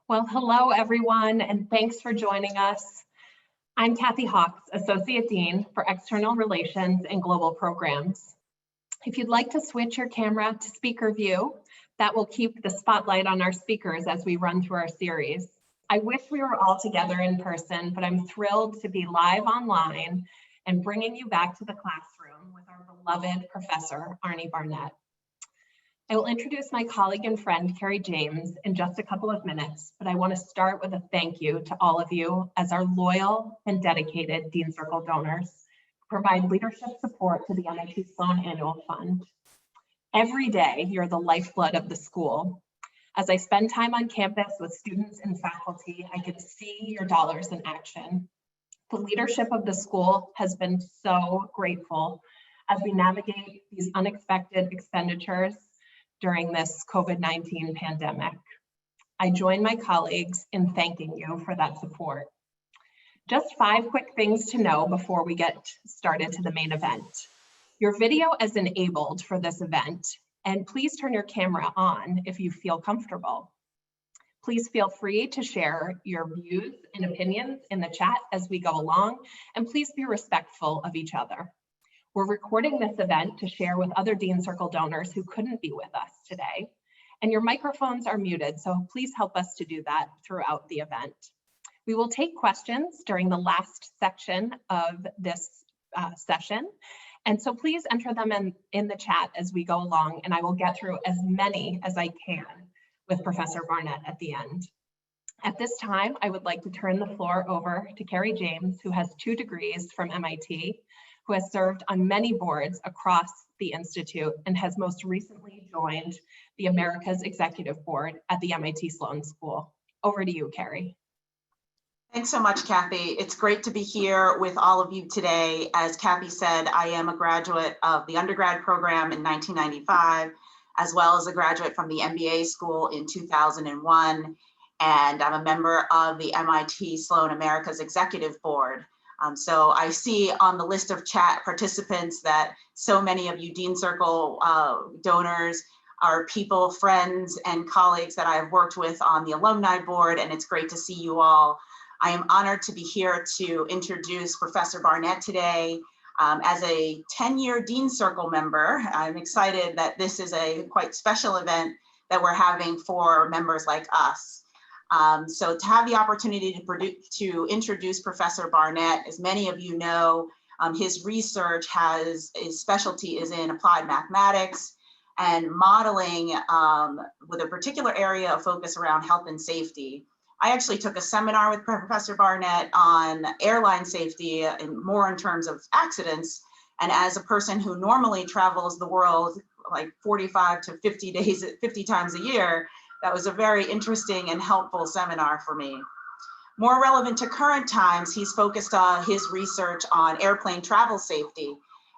Well, hello, everyone, and thanks for joining us. I'm Kathy Hawks, Associate Dean for External Relations and Global Programs. If you'd like to switch your camera to speaker view, that will keep the spotlight on our speakers as we run through our series. I wish we were all together in person, but I'm thrilled to be live online and bringing you back to the classroom with our beloved Professor Arnie Barnett. I will introduce my colleague and friend, Carrie James, in just a couple of minutes, but I want to start with a thank you to all of you as our loyal and dedicated Dean Circle donors who provide leadership support to the MIT Sloan Annual Fund. Every day, you're the lifeblood of the school. As I spend time on campus with students and faculty, I can see your dollars in action. The leadership of the school has been so grateful as we navigate these unexpected expenditures during this COVID-19 pandemic. I join my colleagues in thanking you for that support. Just 5 quick things to know before we get started to the main event. Your video is enabled for this event, and please turn your camera on if you feel comfortable. Please feel free to share your views and opinions in the chat as we go along, and please be respectful of each other. We're recording this event to share with other Dean Circle donors who couldn't be with us today. And your microphones are muted, so please help us to do that throughout the event. We will take questions during the last section of this session. And so please enter them in the chat as we go along, and I will get through as many as I can with Professor Barnett at the end. At this time, I would like to turn the floor over to Carrie James, who has 2 degrees from MIT, who has served on many boards across the Institute and has most recently joined the Americas Executive Board at the MIT Sloan School. Over to you, Carrie. Thanks so much, Kathy. It's great to be here with all of you today. As Kathy said, I am a graduate of the undergrad program in 1995, as well as a graduate from the MBA school in 2001. And I'm a member of the MIT Sloan Americas Executive Board. So I see on the list of chat participants that so many of you Dean Circle donors are people, friends, and colleagues that I've worked with on the alumni board, and it's great to see you all. I am honored to be here to introduce Professor Barnett today. As a 10-year Dean Circle member, I'm excited that this is a quite special event that we're having for members like us. So to have the opportunity to introduce Professor Barnett, as many of you know, his research his specialty is in applied mathematics and modeling with a particular area of focus around health and safety. I actually took a seminar with Professor Barnett on airline safety and more in terms of accidents. And as a person who normally travels the world like 45 to 50 times a year, that was a very interesting and helpful seminar for me. More relevant to current times, he's focused on his research on airplane travel safety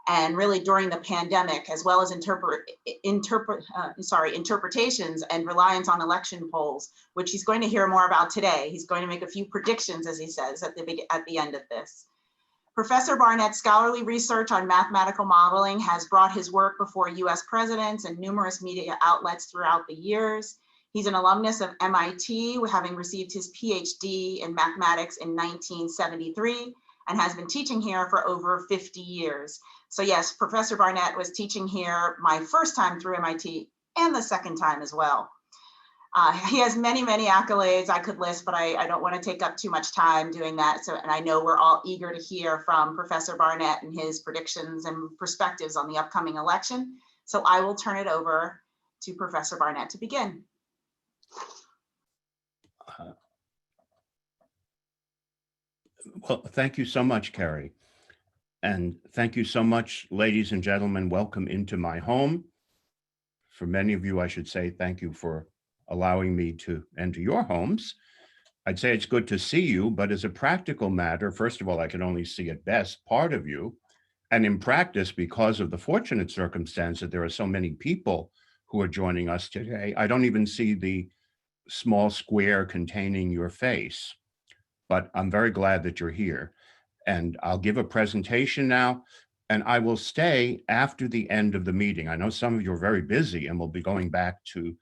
and really during the pandemic, as well as interpretations and reliance on election polls, which he's going to hear more about today. He's going to make a few predictions, as he says, at the end of this. Professor Barnett's scholarly research on mathematical modeling has brought his work before US presidents and numerous media outlets throughout the years. He's an alumnus of MIT, having received his PhD in mathematics in 1973 and has been teaching here for over 50 years. So yes, Professor Barnett was teaching here my first time through MIT and the second time as well. He has many, many accolades I could list, but I don't want to take up too much time doing that. So, and I know we're all eager to hear from Professor Barnett and his predictions and perspectives on the upcoming election. So I will turn it over to Professor Barnett to begin. Well, thank you so much, Carrie. And thank you so much, ladies and gentlemen. Welcome into my home. For many of you, I should say thank you for allowing me to enter your homes. I'd say it's good to see you, but as a practical matter, first of all, I can only see at best part of you. And in practice, because of the fortunate circumstance that there are so many people who are joining us today, I don't even see the small square containing your face. But I'm very glad that you're here. And I'll give a presentation now, and I will stay after the end of the meeting. I know some of you are very busy and will be going back to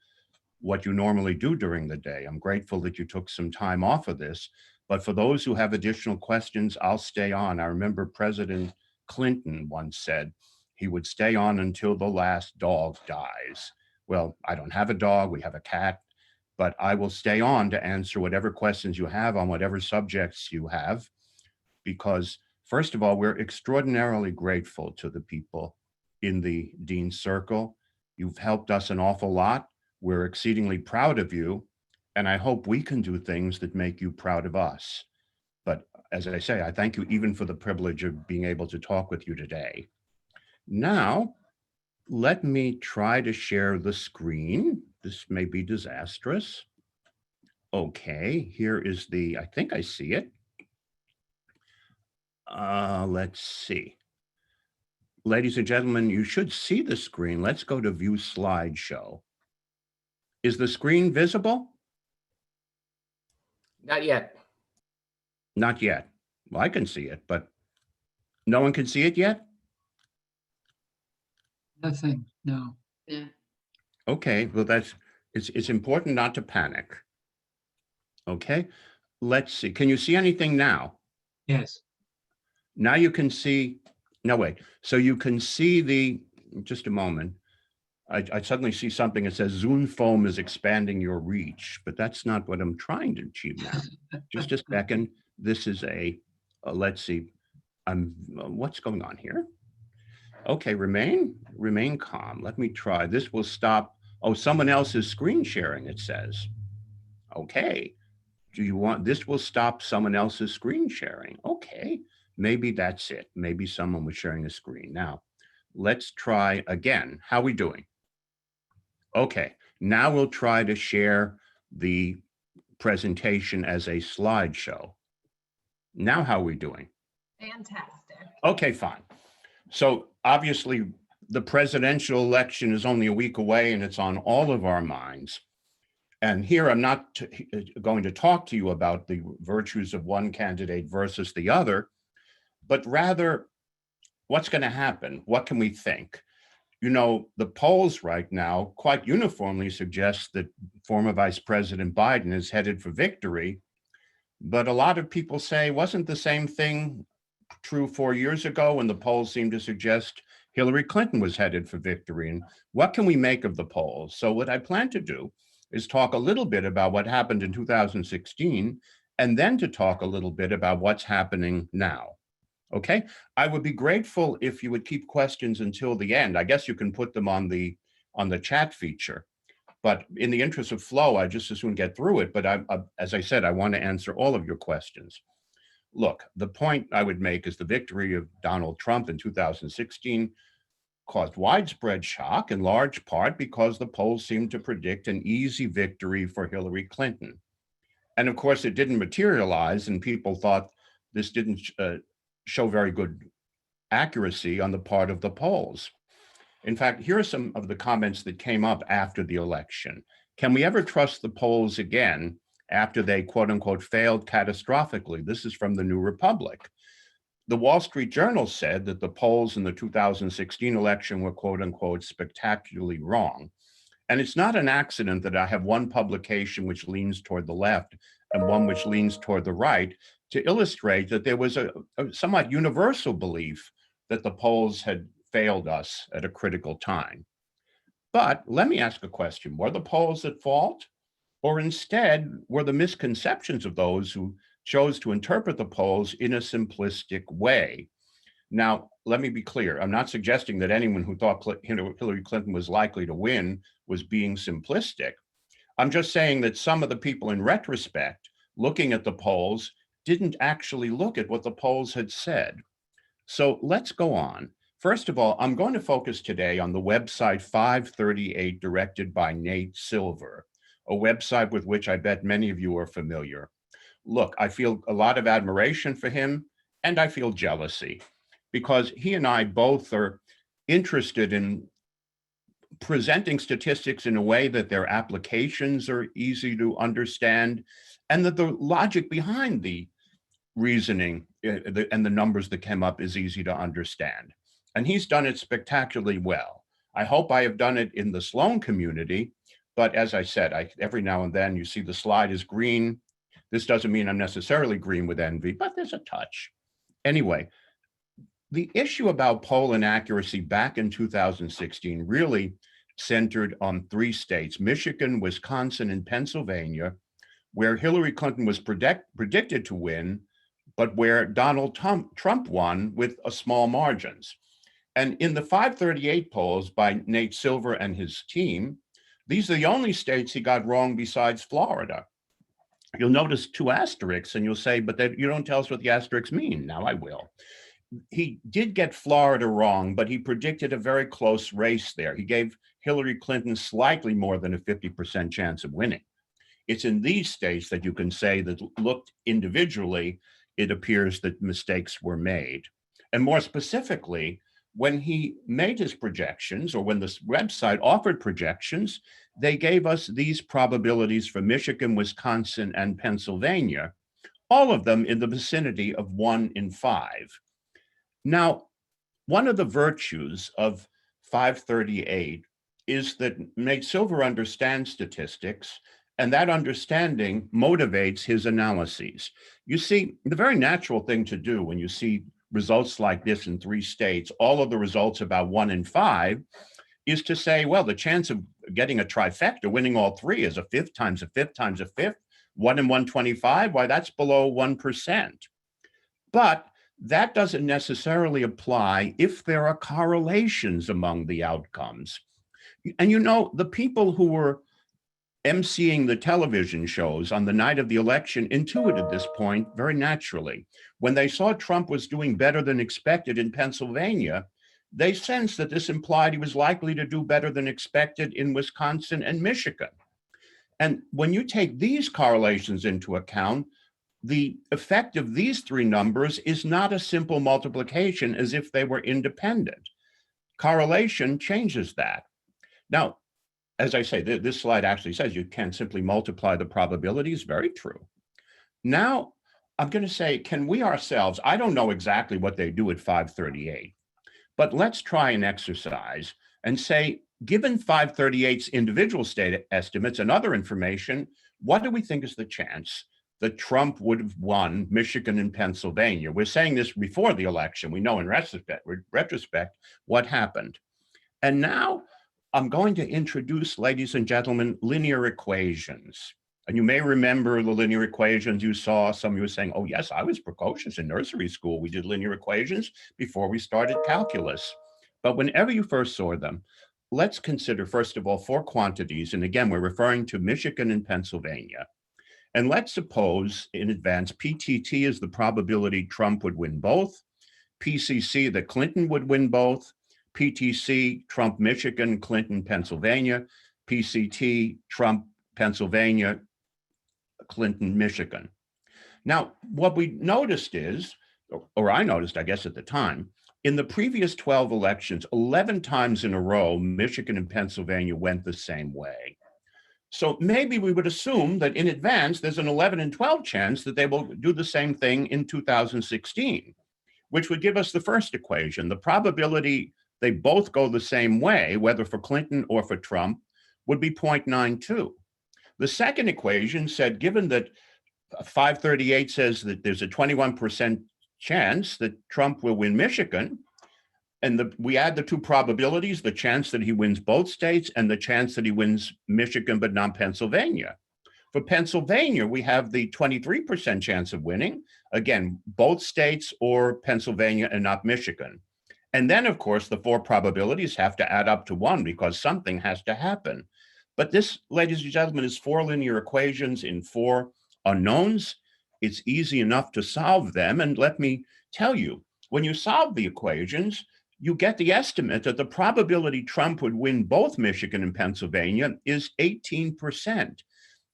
what you normally do during the day. I'm grateful that you took some time off of this, but for those who have additional questions, I'll stay on. I remember President Clinton once said he would stay on until the last dog dies. Well, I don't have a dog, we have a cat, but I will stay on to answer whatever questions you have on whatever subjects you have, because first of all, we're extraordinarily grateful to the people in the Dean's Circle. You've helped us an awful lot. We're exceedingly proud of you, and I hope we can do things that make you proud of us. But as I say, I thank you even for the privilege of being able to talk with you today. Now, let me try to share the screen. This may be disastrous. Okay, here is the, I think I see it. Let's see. Ladies and gentlemen, you should see the screen. Let's go to view slideshow. Is the screen visible? Not yet. Not yet. Well, I can see it, but no one can see it yet? Nothing, no. Yeah. Okay, well, it's important not to panic. Okay, let's see. Can you see anything now? Yes, Now you can see, no, wait. So you can see the, just a moment. I suddenly see something that says Zoom foam is expanding your reach, but that's not what I'm trying to achieve now. Just a second. This is let's see. What's going on here? Okay, remain calm. Let me try. This will stop. Oh, someone else is screen sharing, it says. Okay. Do you want, this will stop someone else's screen sharing. Okay, maybe that's it. Maybe someone was sharing a screen. Now, let's try again. How are we doing? Okay, now we'll try to share the presentation as a slideshow. Now, how are we doing? Fantastic. Okay, fine. So obviously the presidential election is only a week away and it's on all of our minds. And here I'm not going to talk to you about the virtues of one candidate versus the other, but rather what's going to happen? What can we think? You know, the polls right now quite uniformly suggest that former Vice President Biden is headed for victory. But a lot of people say, wasn't the same thing true 4 years ago when the polls seemed to suggest Hillary Clinton was headed for victory? And what can we make of the polls? So what I plan to do is talk a little bit about what happened in 2016, and then to talk a little bit about what's happening now. Okay, I would be grateful if you would keep questions until the end. I guess you can put them on the chat feature, but in the interest of flow, I just as soon get through it. But as I said, I want to answer all of your questions. Look, the point I would make is the victory of Donald Trump in 2016 caused widespread shock, in large part because the polls seemed to predict an easy victory for Hillary Clinton. And of course, it didn't materialize, and people thought this didn't show very good accuracy on the part of the polls. In fact, here are some of the comments that came up after the election. Can we ever trust the polls again after they, quote unquote, failed catastrophically? This is from the New Republic. The Wall Street Journal said that the polls in the 2016 election were, quote unquote, spectacularly wrong. And it's not an accident that I have one publication which leans toward the left and one which leans toward the right to illustrate that there was a somewhat universal belief that the polls had failed us at a critical time. But let me ask a question. Were the polls at fault? Or instead, were the misconceptions of those who chose to interpret the polls in a simplistic way? Now, let me be clear. I'm not suggesting that anyone who thought Hillary Clinton was likely to win was being simplistic. I'm just saying that some of the people in retrospect, looking at the polls, didn't actually look at what the polls had said. So let's go on. First of all, I'm going to focus today on the website 538 directed by Nate Silver, a website with which I bet many of you are familiar. Look, I feel a lot of admiration for him, and I feel jealousy, because he and I both are interested in presenting statistics in a way that their applications are easy to understand, and that the logic behind the reasoning and the numbers that came up is easy to understand. And he's done it spectacularly well. I hope I have done it in the Sloan community, But as I said, every now and then you see the slide is green. This doesn't mean I'm necessarily green with envy, but there's a touch. Anyway, the issue about poll inaccuracy back in 2016 really centered on 3 states, Michigan, Wisconsin, and Pennsylvania, where Hillary Clinton was predicted to win, but where Donald Trump won with a small margins. And in the 538 polls by Nate Silver and his team, these are the only states he got wrong besides Florida. You'll notice 2 asterisks and you'll say, but you don't tell us what the asterisks mean. Now I will. He did get Florida wrong, but he predicted a very close race there. He gave Hillary Clinton slightly more than a 50% chance of winning. It's in these states that you can say that looked individually, it appears that mistakes were made. And more specifically, when he made his projections, or when this website offered projections, they gave us these probabilities for Michigan, Wisconsin, and Pennsylvania, all of them in the vicinity of 1 in 5. Now, one of the virtues of 538 is that Nate Silver understands statistics, and that understanding motivates his analyses. You see, the very natural thing to do when you see results like this in 3 states, all of the results about 1 in 5, is to say, well, the chance of getting a trifecta, winning all 3, is a fifth times a fifth times a fifth, 1 in 125, why that's below 1%. But that doesn't necessarily apply if there are correlations among the outcomes. And you know, the people who were emceeing the television shows on the night of the election intuited this point very naturally. When they saw Trump was doing better than expected in Pennsylvania, they sensed that this implied he was likely to do better than expected in Wisconsin and Michigan. And when you take these correlations into account, the effect of these 3 numbers is not a simple multiplication as if they were independent. Correlation changes that. Now, as I say, this slide actually says you can simply multiply the probabilities. Very true. Now, I'm going to say, can we ourselves, I don't know exactly what they do at 538, but let's try an exercise and say, given 538's individual state estimates and other information, what do we think is the chance that Trump would have won Michigan and Pennsylvania? We're saying this before the election. We know in retrospect what happened. And now I'm going to introduce, ladies and gentlemen, linear equations. And you may remember the linear equations you saw. Some of you were saying, oh yes, I was precocious in nursery school. We did linear equations before we started calculus. But whenever you first saw them, let's consider, first of all, 4 quantities. And again, we're referring to Michigan and Pennsylvania. And let's suppose in advance, PTT is the probability Trump would win both, PCC that Clinton would win both, PTC, Trump, Michigan, Clinton, Pennsylvania, PCT, Trump, Pennsylvania, Clinton, Michigan. Now, what we noticed is, or I noticed, I guess at the time, in the previous 12 elections, 11 times in a row, Michigan and Pennsylvania went the same way. So maybe we would assume that in advance, there's an 11 and 12 chance that they will do the same thing in 2016, which would give us the first equation. The probability they both go the same way, whether for Clinton or for Trump, would be 0.92. The second equation said, given that 538 says that there's a 21% chance that Trump will win Michigan, and we add the 2 probabilities, the chance that he wins both states and the chance that he wins Michigan but not Pennsylvania. For Pennsylvania, we have the 23% chance of winning, again, both states or Pennsylvania and not Michigan. And then, of course, the 4 probabilities have to add up to 1 because something has to happen. But this, ladies and gentlemen, is 4 linear equations in 4 unknowns. It's easy enough to solve them. And let me tell you, when you solve the equations, you get the estimate that the probability Trump would win both Michigan and Pennsylvania is 18%.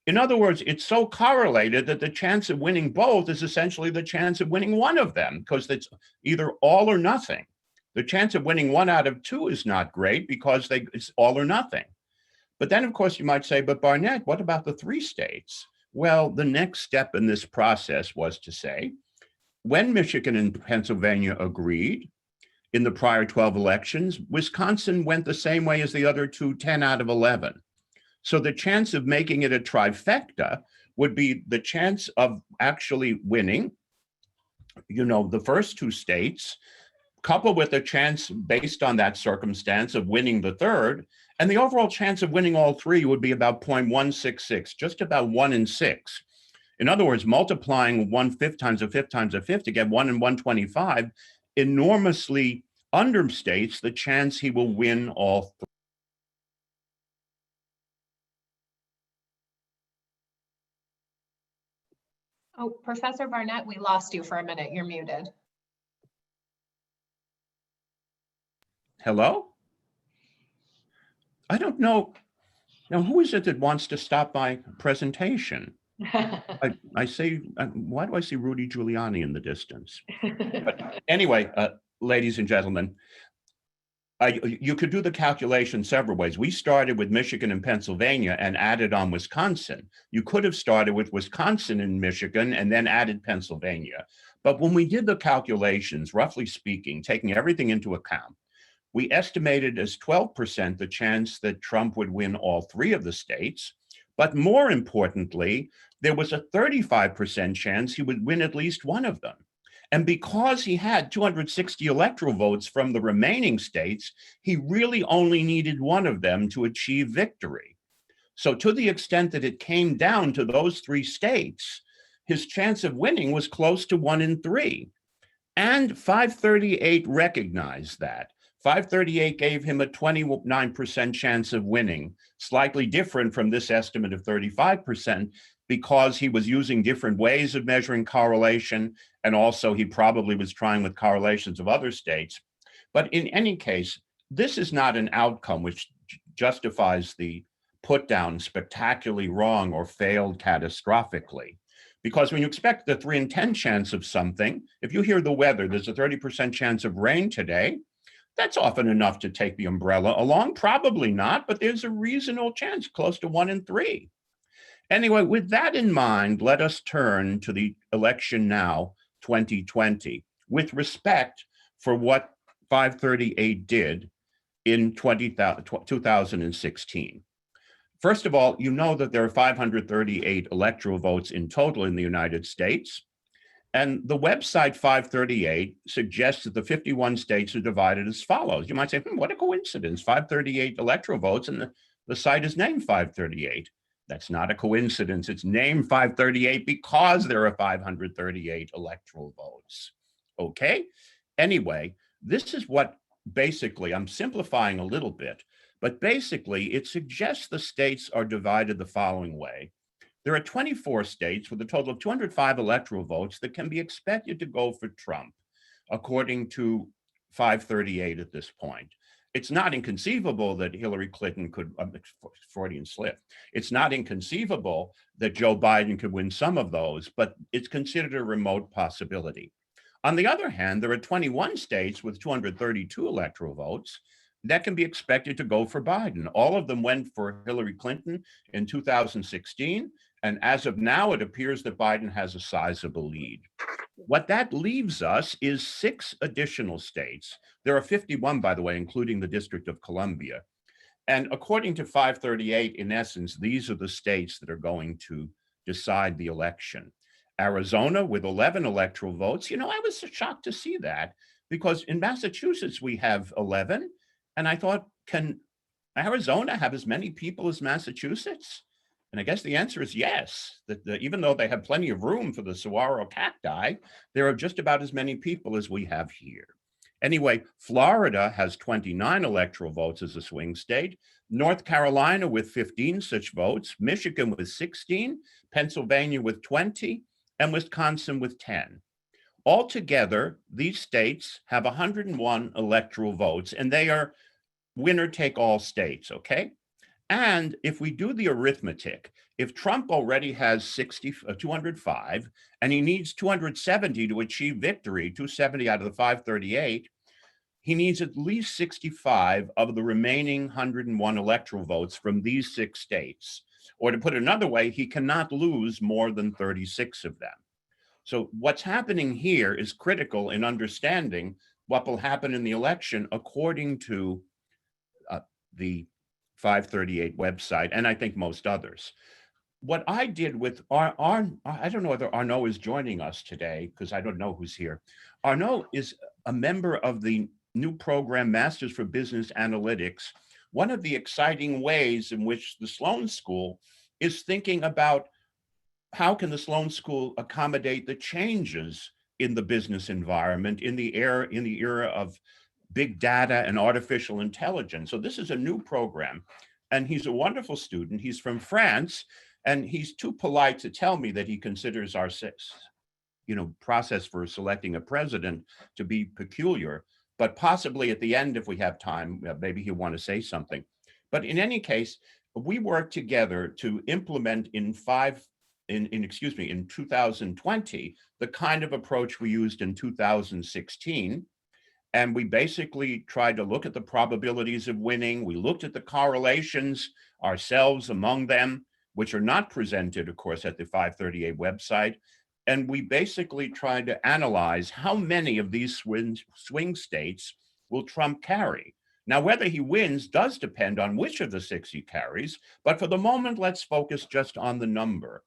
In other words, it's so correlated that the chance of winning both is essentially the chance of winning one of them, because it's either all or nothing. The chance of winning 1 out of 2 is not great because it's all or nothing. But then, of course, you might say, but Barnett, what about the 3 states? Well, the next step in this process was to say, when Michigan and Pennsylvania agreed in the prior 12 elections, Wisconsin went the same way as the other 2, 10 out of 11. So the chance of making it a trifecta would be the chance of actually winning, the first two states, coupled with a chance based on that circumstance of winning the third, and the overall chance of winning all three would be about 0.166, just about 1 in 6. In other words, multiplying 1/5 times a fifth times a fifth to get 1 in 125 enormously understates the chance he will win all three. Oh, Professor Barnett, we lost you for a minute. You're muted. Hello? I don't know. Now, who is it that wants to stop my presentation? I say, why do I see Rudy Giuliani in the distance? But anyway, ladies and gentlemen, you could do the calculation several ways. We started with Michigan and Pennsylvania and added on Wisconsin. You could have started with Wisconsin and Michigan and then added Pennsylvania. But when we did the calculations, roughly speaking, taking everything into account, we estimated as 12% the chance that Trump would win all three of the states. But more importantly, there was a 35% chance he would win at least one of them. And because he had 260 electoral votes from the remaining states, he really only needed one of them to achieve victory. So to the extent that it came down to those three states, his chance of winning was close to 1 in 3. And 538 recognized that. 538 gave him a 29% chance of winning, slightly different from this estimate of 35%, because he was using different ways of measuring correlation, and also he probably was trying with correlations of other states. But in any case, this is not an outcome which justifies the put down spectacularly wrong or failed catastrophically. Because when you expect the 3 in 10 chance of something, if you hear the weather, there's a 30% chance of rain today, that's often enough to take the umbrella along. Probably not, but there's a reasonable chance, close to 1 in 3. Anyway, with that in mind, let us turn to the election now, 2020, with respect for what 538 did in 2016. First of all, you know that there are 538 electoral votes in total in the United States. And the website 538 suggests that the 51 states are divided as follows. You might say, what a coincidence, 538 electoral votes, and the site is named 538. That's not a coincidence. It's named 538 because there are 538 electoral votes. Okay? Anyway, this is what basically, I'm simplifying a little bit, but basically it suggests the states are divided the following way. There are 24 states with a total of 205 electoral votes that can be expected to go for Trump, according to 538 at this point. It's not inconceivable that Hillary Clinton could, Freudian slip, it's not inconceivable that Joe Biden could win some of those, but it's considered a remote possibility. On the other hand, there are 21 states with 232 electoral votes that can be expected to go for Biden. All of them went for Hillary Clinton in 2016. And as of now, it appears that Biden has a sizable lead. What that leaves us is 6 additional states. There are 51, by the way, including the District of Columbia. And according to 538, in essence, these are the states that are going to decide the election. Arizona with 11 electoral votes. I was shocked to see that, because in Massachusetts, we have 11. And I thought, can Arizona have as many people as Massachusetts? And I guess the answer is yes, that even though they have plenty of room for the saguaro cacti, there are just about as many people as we have here. Anyway, Florida has 29 electoral votes as a swing state, North Carolina with 15 such votes, Michigan with 16, Pennsylvania with 20, and Wisconsin with 10. Altogether, these states have 101 electoral votes, and they are winner take all states, okay? And if we do the arithmetic, if Trump already has 205 and he needs 270 to achieve victory, 270 out of the 538, he needs at least 65 of the remaining 101 electoral votes from these 6 states. Or to put it another way, he cannot lose more than 36 of them. So what's happening here is critical in understanding what will happen in the election according to the 538 website, and I think most others. What I did with I don't know whether Arnaud is joining us today, because I don't know who's here. Arnaud is a member of the new program, Masters for Business Analytics. One of the exciting ways in which the Sloan School is thinking about how can the Sloan School accommodate the changes in the business environment in the era of big data and artificial intelligence. So this is a new program, and he's a wonderful student. He's from France, and he's too polite to tell me that he considers our process for selecting a president to be peculiar, but possibly at the end, if we have time, maybe he'll want to say something. But in any case, we worked together to implement in 2020, the kind of approach we used in 2016. And we basically tried to look at the probabilities of winning. We looked at the correlations ourselves among them, which are not presented, of course, at the 538 website. And we basically tried to analyze how many of these swing states will Trump carry. Now, whether he wins does depend on which of the 6 he carries, but for the moment, let's focus just on the number.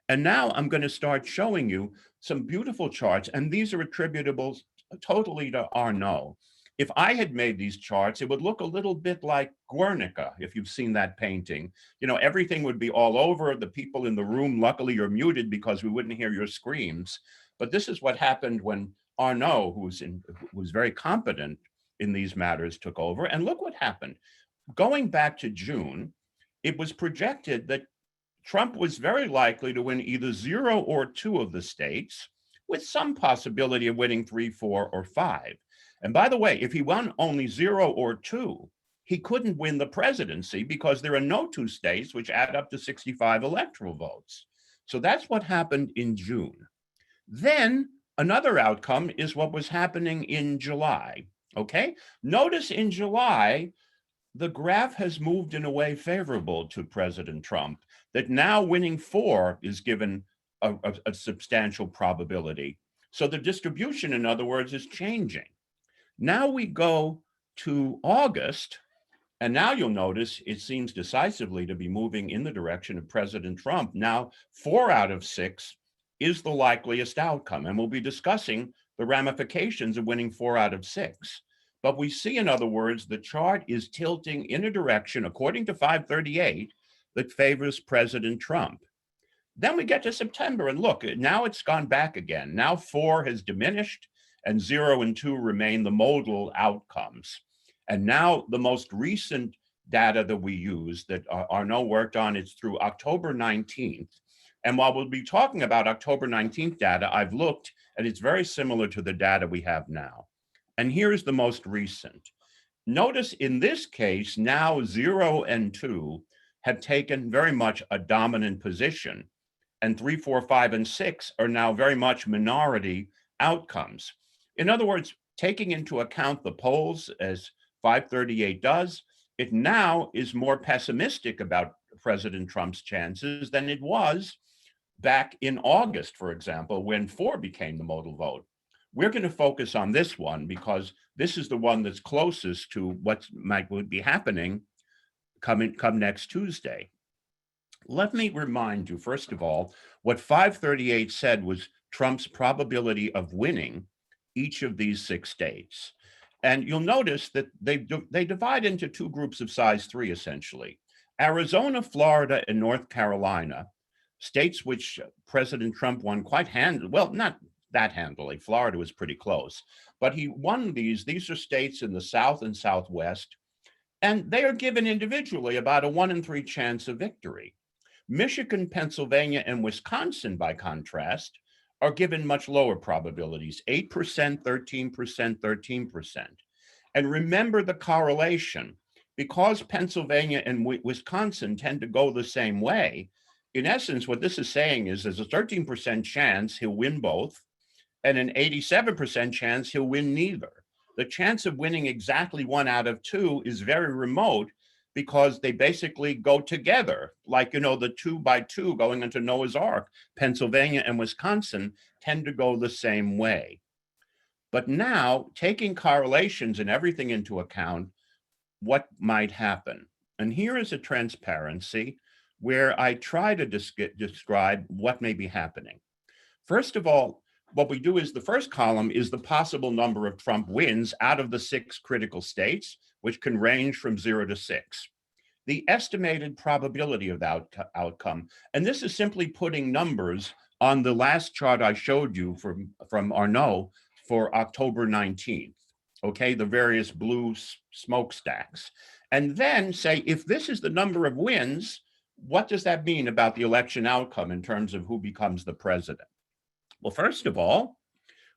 And now I'm going to start showing you some beautiful charts, and these are attributable totally to Arnaud. If I had made these charts, it would look a little bit like Guernica, if you've seen that painting. Everything would be all over. The people in the room, luckily, you're muted because we wouldn't hear your screams. But this is what happened when Arnaud, who was very competent in these matters, took over. And look what happened. Going back to June, it was projected that Trump was very likely to win either 0 or 2 of the states, with some possibility of winning 3, 4, or 5. And by the way, if he won only 0 or 2, he couldn't win the presidency because there are no 2 states which add up to 65 electoral votes. So that's what happened in June. Then another outcome is what was happening in July. Okay, notice in July, the graph has moved in a way favorable to President Trump, that now winning 4 is given a substantial probability. So the distribution, in other words, is changing. Now we go to August, and now you'll notice it seems decisively to be moving in the direction of President Trump. Now, 4 out of 6 is the likeliest outcome, and we'll be discussing the ramifications of winning 4 out of 6. But we see, in other words, the chart is tilting in a direction, according to 538, that favors President Trump. Then we get to September, and look, now it's gone back again. Now 4 has diminished, and 0 and 2 remain the modal outcomes. And now the most recent data that we use that Arnaud worked on is through October 19th. And while we'll be talking about October 19th data, I've looked, and it's very similar to the data we have now. And here's the most recent. Notice in this case, now 0 and 2 have taken very much a dominant position, and 3, 4, 5, and 6 are now very much minority outcomes. In other words, taking into account the polls, as 538 does, it now is more pessimistic about President Trump's chances than it was back in August, for example, when 4 became the modal vote. We're going to focus on this one because this is the one that's closest to what would be happening come next Tuesday. Let me remind you, first of all, what 538 said was Trump's probability of winning each of these 6 states. And you'll notice that they divide into 2 groups of size 3, essentially. Arizona, Florida, and North Carolina, states which President Trump won quite handily, well, not that handily. Florida was pretty close, but he won these. These are states in the South and Southwest, and they are given individually about a 1 in 3 chance of victory. Michigan, Pennsylvania, and Wisconsin, by contrast, are given much lower probabilities, 8%, 13%, 13%. And remember the correlation. Because Pennsylvania and Wisconsin tend to go the same way, in essence, what this is saying is there's a 13% chance he'll win both, and an 87% chance he'll win neither. The chance of winning exactly 1 out of 2 is very remote because they basically go together. Like, the 2 by 2 going into Noah's Ark, Pennsylvania and Wisconsin tend to go the same way. But now, taking correlations and everything into account, what might happen? And here is a transparency where I try to describe what may be happening. First of all, what we do is the first column is the possible number of Trump wins out of the 6 critical states, which can range from 0 to 6. The estimated probability of that outcome, and this is simply putting numbers on the last chart I showed you from Arnold for October 19th, okay, the various blue smokestacks. And then say, if this is the number of wins, what does that mean about the election outcome in terms of who becomes the president? Well, first of all,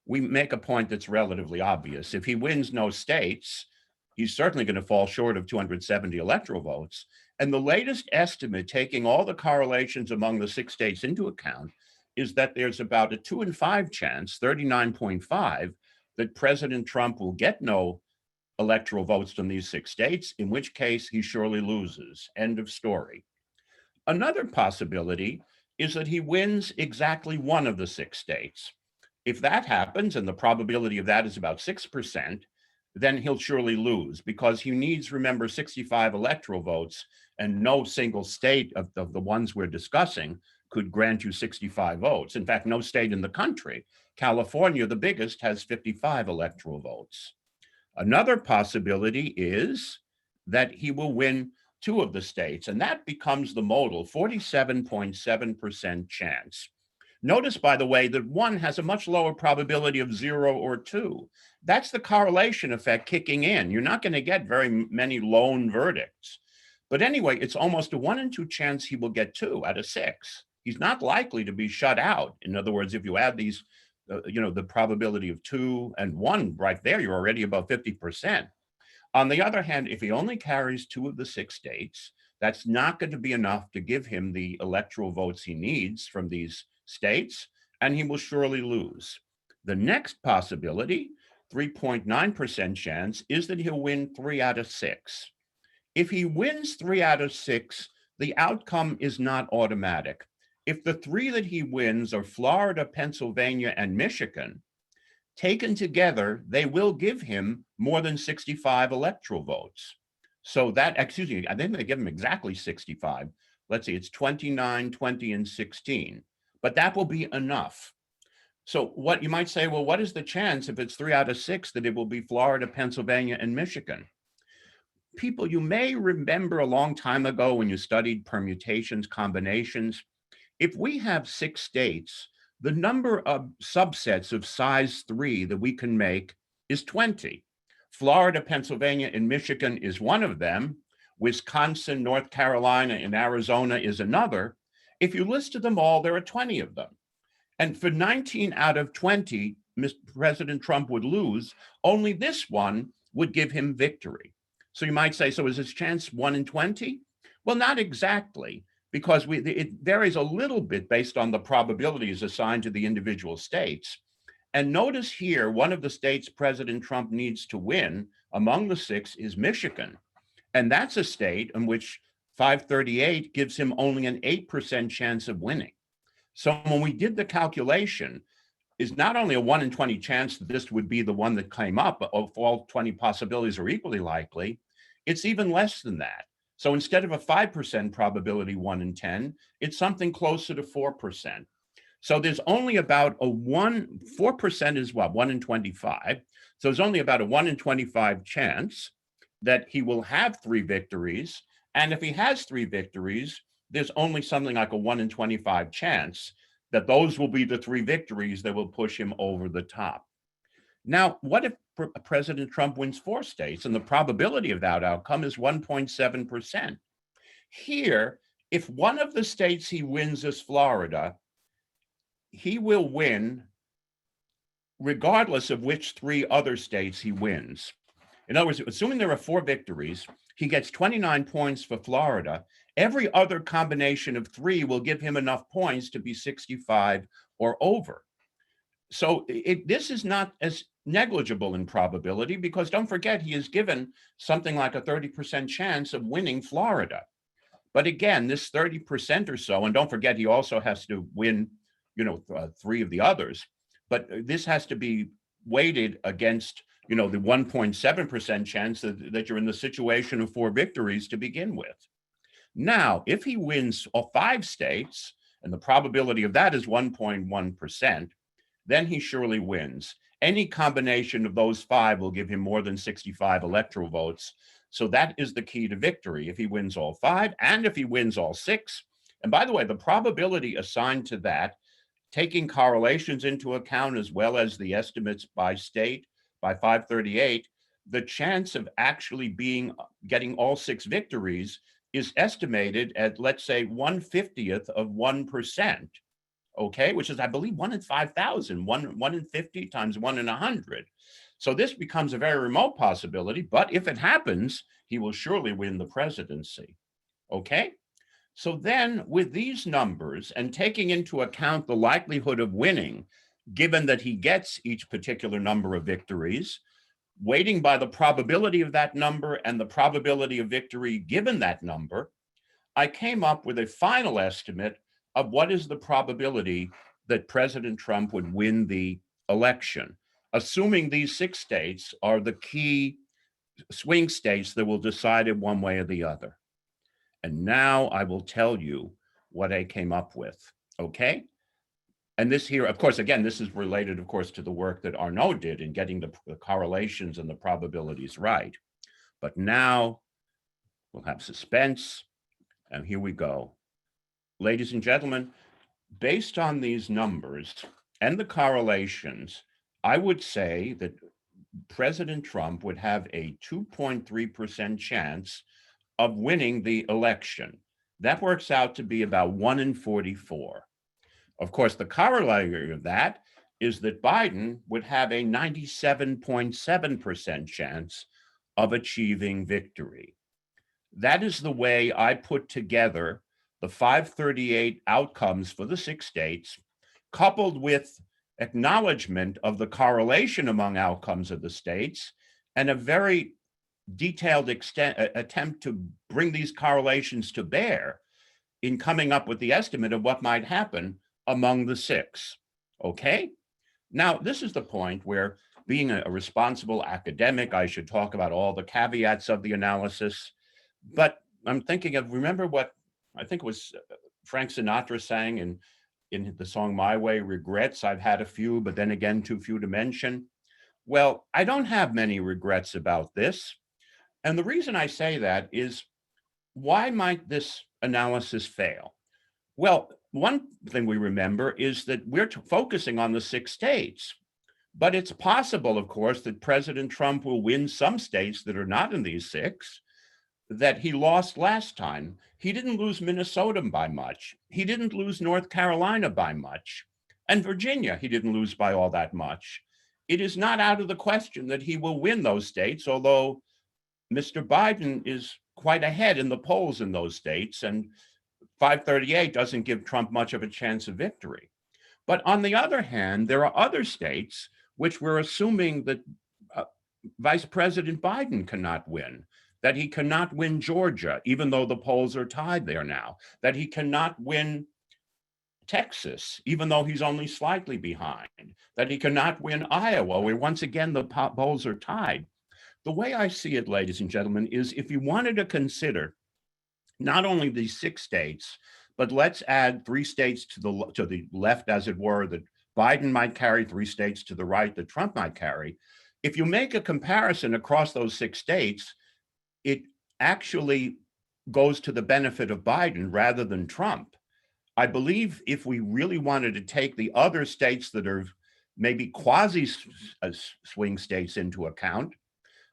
we make a point that's relatively obvious. If he wins no states, he's certainly going to fall short of 270 electoral votes. And the latest estimate, taking all the correlations among the 6 states into account, is that there's about a 2 in 5 chance, 39.5, that President Trump will get no electoral votes from these 6 states, in which case he surely loses. End of story. Another possibility is that he wins exactly one of the 6 states. If that happens, and the probability of that is about 6%, then he'll surely lose, because he needs, remember, 65 electoral votes, and no single state of the ones we're discussing could grant you 65 votes. In fact, no state in the country, California, the biggest, has 55 electoral votes. Another possibility is that he will win 2 of the states, and that becomes the modal, 47.7% chance. Notice, by the way, that 1 has a much lower probability of 0 or 2. That's the correlation effect kicking in. You're not going to get very many lone verdicts. But anyway, it's almost a 1 in 2 chance he will get 2 out of 6. He's not likely to be shut out. In other words, if you add these, the probability of 2 and 1 right there, you're already above 50%. On the other hand, if he only carries 2 of the 6 states, that's not going to be enough to give him the electoral votes he needs from these states, and he will surely lose. The next possibility, 3.9% chance, is that he'll win 3 out of 6. If he wins 3 out of 6, the outcome is not automatic. If the 3 that he wins are Florida, Pennsylvania, and Michigan, taken together, they will give him more than 65 electoral votes. So that, I think they give him exactly 65. Let's see, it's 29, 20, and 16. But that will be enough. So what you might say, well, what is the chance if it's 3 out of 6 that it will be Florida, Pennsylvania, and Michigan? People, you may remember a long time ago when you studied permutations, combinations. If we have 6 states, the number of subsets of size 3 that we can make is 20. Florida, Pennsylvania, and Michigan is one of them. Wisconsin, North Carolina, and Arizona is another. If you listed them all, there are 20 of them. And for 19 out of 20, President Trump would lose. Only this one would give him victory. So you might say, so is his chance 1 in 20? Well, not exactly, because it varies a little bit based on the probabilities assigned to the individual states. And notice here, one of the states President Trump needs to win among the 6 is Michigan. And that's a state in which 538 gives him only an 8% chance of winning. So when we did the calculation, is not only a 1 in 20 chance that this would be the one that came up, but if all 20 possibilities are equally likely, it's even less than that. So instead of a 5% probability 1 in 10, it's something closer to 4%. So there's only about 4% is what, 1 in 25. So there's only about a 1 in 25 chance that he will have 3 victories. And if he has 3 victories, there's only something like a 1 in 25 chance that those will be the 3 victories that will push him over the top. Now, what if President Trump wins 4 states and the probability of that outcome is 1.7%? Here, if one of the states he wins is Florida, he will win regardless of which 3 other states he wins. In other words, assuming there are 4 victories, he gets 29 points for Florida. Every other combination of 3 will give him enough points to be 65 or over. So this is not as negligible in probability, because don't forget, he is given something like a 30% chance of winning Florida. But again, this 30% or so, and don't forget, he also has to win, 3 of the others, but this has to be weighted against the 1.7% chance that you're in the situation of 4 victories to begin with. Now, if he wins all 5 states, and the probability of that is 1.1%, then he surely wins. Any combination of those 5 will give him more than 65 electoral votes. So that is the key to victory. If he wins all 5, and if he wins all 6, and by the way, the probability assigned to that, taking correlations into account as well as the estimates by state, by 538, the chance of actually getting all 6 victories is estimated at, let's say, 1/50th of 1%, okay, which is, I believe, 1 in 5,000, 1 in 50 times 1 in 100. So this becomes a very remote possibility, but if it happens, he will surely win the presidency, okay? So then with these numbers and taking into account the likelihood of winning, given that he gets each particular number of victories, weighting by the probability of that number and the probability of victory given that number, I came up with a final estimate of what is the probability that President Trump would win the election, assuming these 6 states are the key swing states that will decide it one way or the other. And now I will tell you what I came up with, okay? And this here, of course, again, this is related, of course, to the work that Arnaud did in getting the correlations and the probabilities right. But now we'll have suspense, and here we go. Ladies and gentlemen, based on these numbers and the correlations, I would say that President Trump would have a 2.3% chance of winning the election. That works out to be about 1 in 44. Of course, the corollary of that is that Biden would have a 97.7% chance of achieving victory. That is the way I put together the 538 outcomes for the 6 states, coupled with acknowledgement of the correlation among outcomes of the states and a very detailed attempt to bring these correlations to bear in coming up with the estimate of what might happen among the 6, okay? Now, this is the point where, being a responsible academic, I should talk about all the caveats of the analysis, but I'm thinking of, remember what I think it was Frank Sinatra sang in the song My Way, regrets, I've had a few, but then again, too few to mention. Well, I don't have many regrets about this. And the reason I say that is, why might this analysis fail? Well, one thing we remember is that we're focusing on the 6 states, but it's possible, of course, that President Trump will win some states that are not in these 6 that he lost last time. He didn't lose Minnesota by much. He didn't lose North Carolina by much. And Virginia, he didn't lose by all that much. It is not out of the question that he will win those states, although Mr. Biden is quite ahead in the polls in those states, and 538 doesn't give Trump much of a chance of victory. But on the other hand, there are other states which we're assuming that Vice President Biden cannot win, that he cannot win Georgia, even though the polls are tied there now, that he cannot win Texas, even though he's only slightly behind, that he cannot win Iowa, where once again the polls are tied. The way I see it, ladies and gentlemen, is if you wanted to consider not only these 6 states, but let's add 3 states to the left, as it were, that Biden might carry, 3 states to the right that Trump might carry. If you make a comparison across those 6 states, it actually goes to the benefit of Biden rather than Trump. I believe if we really wanted to take the other states that are maybe quasi-swing states into account,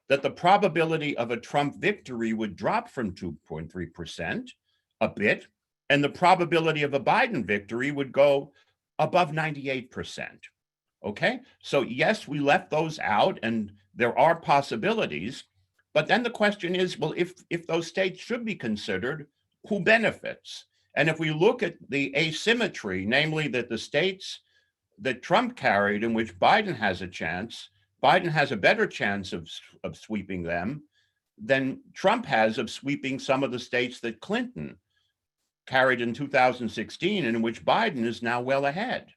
that the probability of a Trump victory would drop from 2.3% a bit, and the probability of a Biden victory would go above 98%. Okay, so yes, we left those out, and there are possibilities, but then the question is, well, if those states should be considered, who benefits? And if we look at the asymmetry, namely that the states that Trump carried in which Biden has a chance, Biden has a better chance of sweeping them than Trump has of sweeping some of the states that Clinton carried in 2016 and in which Biden is now well ahead.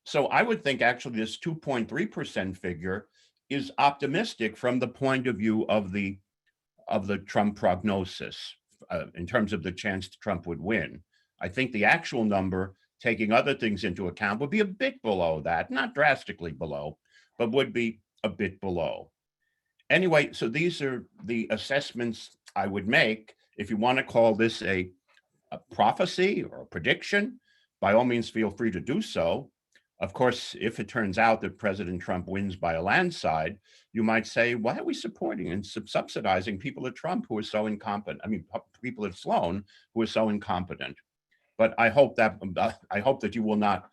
So I would think actually this 2.3% figure is optimistic from the point of view of the Trump prognosis in terms of the chance Trump would win. I think the actual number, taking other things into account, would be a bit below that, not drastically below, but would be a bit below. Anyway, so these are the assessments I would make. If you want to call this a prophecy or a prediction, by all means, feel free to do so. Of course, if it turns out that President Trump wins by a landslide, you might say, why are we supporting and subsidizing people at Trump who are so incompetent? I mean, people at Sloan who are so incompetent. But I hope that you will not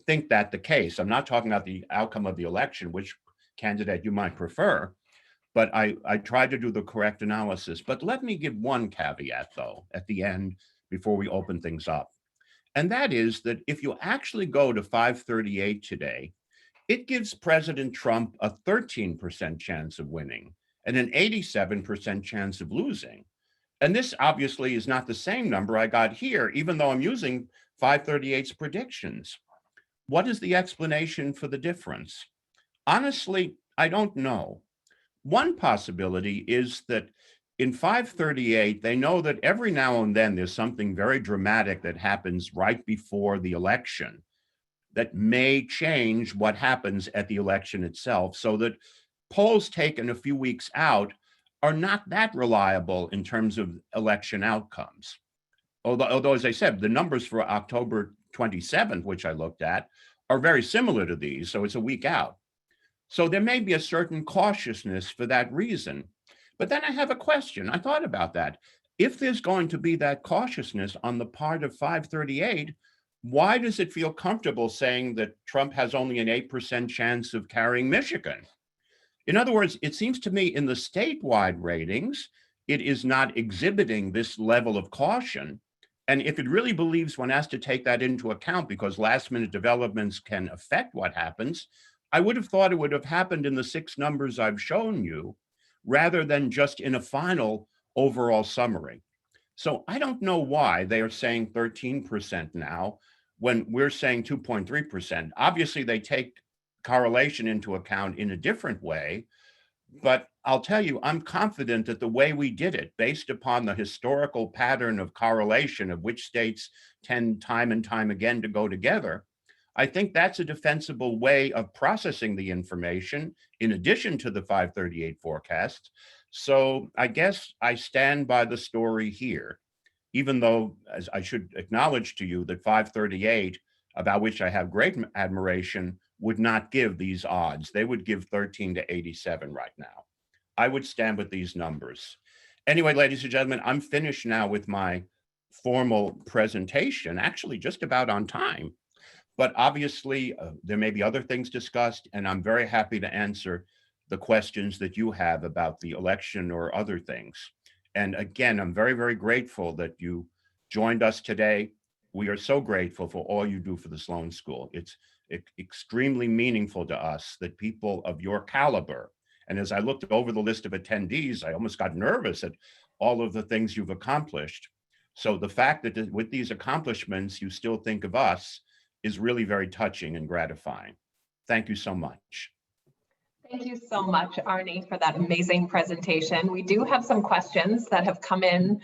think that the case. I'm not talking about the outcome of the election, which candidate you might prefer, but I tried to do the correct analysis. But let me give one caveat, though, at the end before we open things up. And that is that if you actually go to 538 today, it gives President Trump a 13% chance of winning and an 87% chance of losing. And this obviously is not the same number I got here, even though I'm using 538's predictions. What is the explanation for the difference? Honestly, I don't know. One possibility is that in 538, they know that every now and then there's something very dramatic that happens right before the election that may change what happens at the election itself, so that polls taken a few weeks out are not that reliable in terms of election outcomes. Although, as I said, the numbers for October 27th, which I looked at, are very similar to these, so it's a week out. So there may be a certain cautiousness for that reason. But then I have a question. I thought about that. If there's going to be that cautiousness on the part of 538, why does it feel comfortable saying that Trump has only an 8% chance of carrying Michigan? In other words, it seems to me in the statewide ratings, it is not exhibiting this level of caution. And if it really believes one has to take that into account because last minute developments can affect what happens, I would have thought it would have happened in the 6 numbers I've shown you, rather than just in a final overall summary. So I don't know why they are saying 13% now when we're saying 2.3%. Obviously, they take correlation into account in a different way, but I'll tell you, I'm confident that the way we did it, based upon the historical pattern of correlation of which states tend time and time again to go together, I think that's a defensible way of processing the information in addition to the 538 forecasts. So I guess I stand by the story here, even though, as I should acknowledge to you, that 538, about which I have great admiration, would not give these odds. They would give 13 to 87 right now. I would stand with these numbers. Anyway, ladies and gentlemen, I'm finished now with my formal presentation, actually just about on time. But obviously, there may be other things discussed, and I'm very happy to answer the questions that you have about the election or other things. And again, I'm very, very grateful that you joined us today. We are so grateful for all you do for the Sloan School. It's extremely meaningful to us that people of your caliber, and as I looked over the list of attendees, I almost got nervous at all of the things you've accomplished. So the fact that with these accomplishments, you still think of us is really very touching and gratifying. Thank you so much. Thank you so much, Arnie, for that amazing presentation. We do have some questions that have come in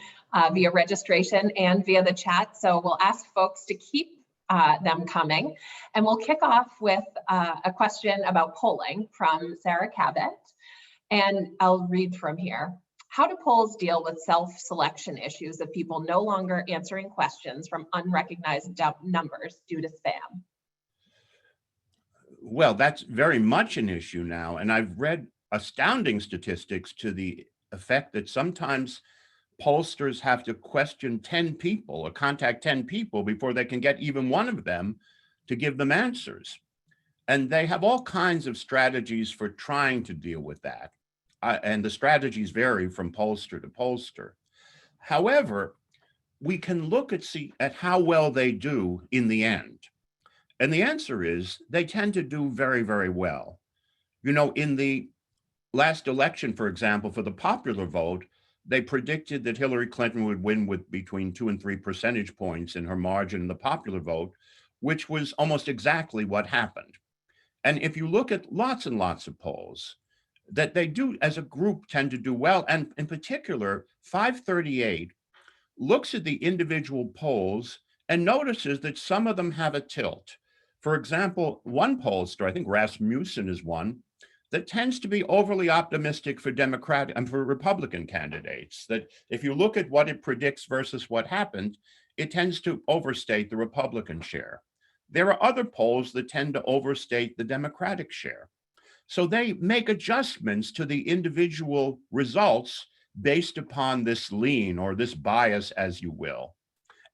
via registration and via the chat, so we'll ask folks to keep them coming. And we'll kick off with a question about polling from Sarah Cabot, and I'll read from here. How do polls deal with self-selection issues of people no longer answering questions from unrecognized numbers due to spam? Well, that's very much an issue now. And I've read astounding statistics to the effect that sometimes pollsters have to question 10 people or contact 10 people before they can get even one of them to give them answers. And they have all kinds of strategies for trying to deal with that. And the strategies vary from pollster to pollster. However, we can look at how well they do in the end. And the answer is they tend to do very, very well. You know, in the last election, for example, for the popular vote, they predicted that Hillary Clinton would win with between 2 and 3 percentage points in her margin in the popular vote, which was almost exactly what happened. And if you look at lots and lots of polls, that they do, as a group, tend to do well. And in particular, 538 looks at the individual polls and notices that some of them have a tilt. For example, one pollster, I think Rasmussen is one, that tends to be overly optimistic for Democratic and for Republican candidates. That if you look at what it predicts versus what happened, it tends to overstate the Republican share. There are other polls that tend to overstate the Democratic share. So they make adjustments to the individual results based upon this lean or this bias, as you will.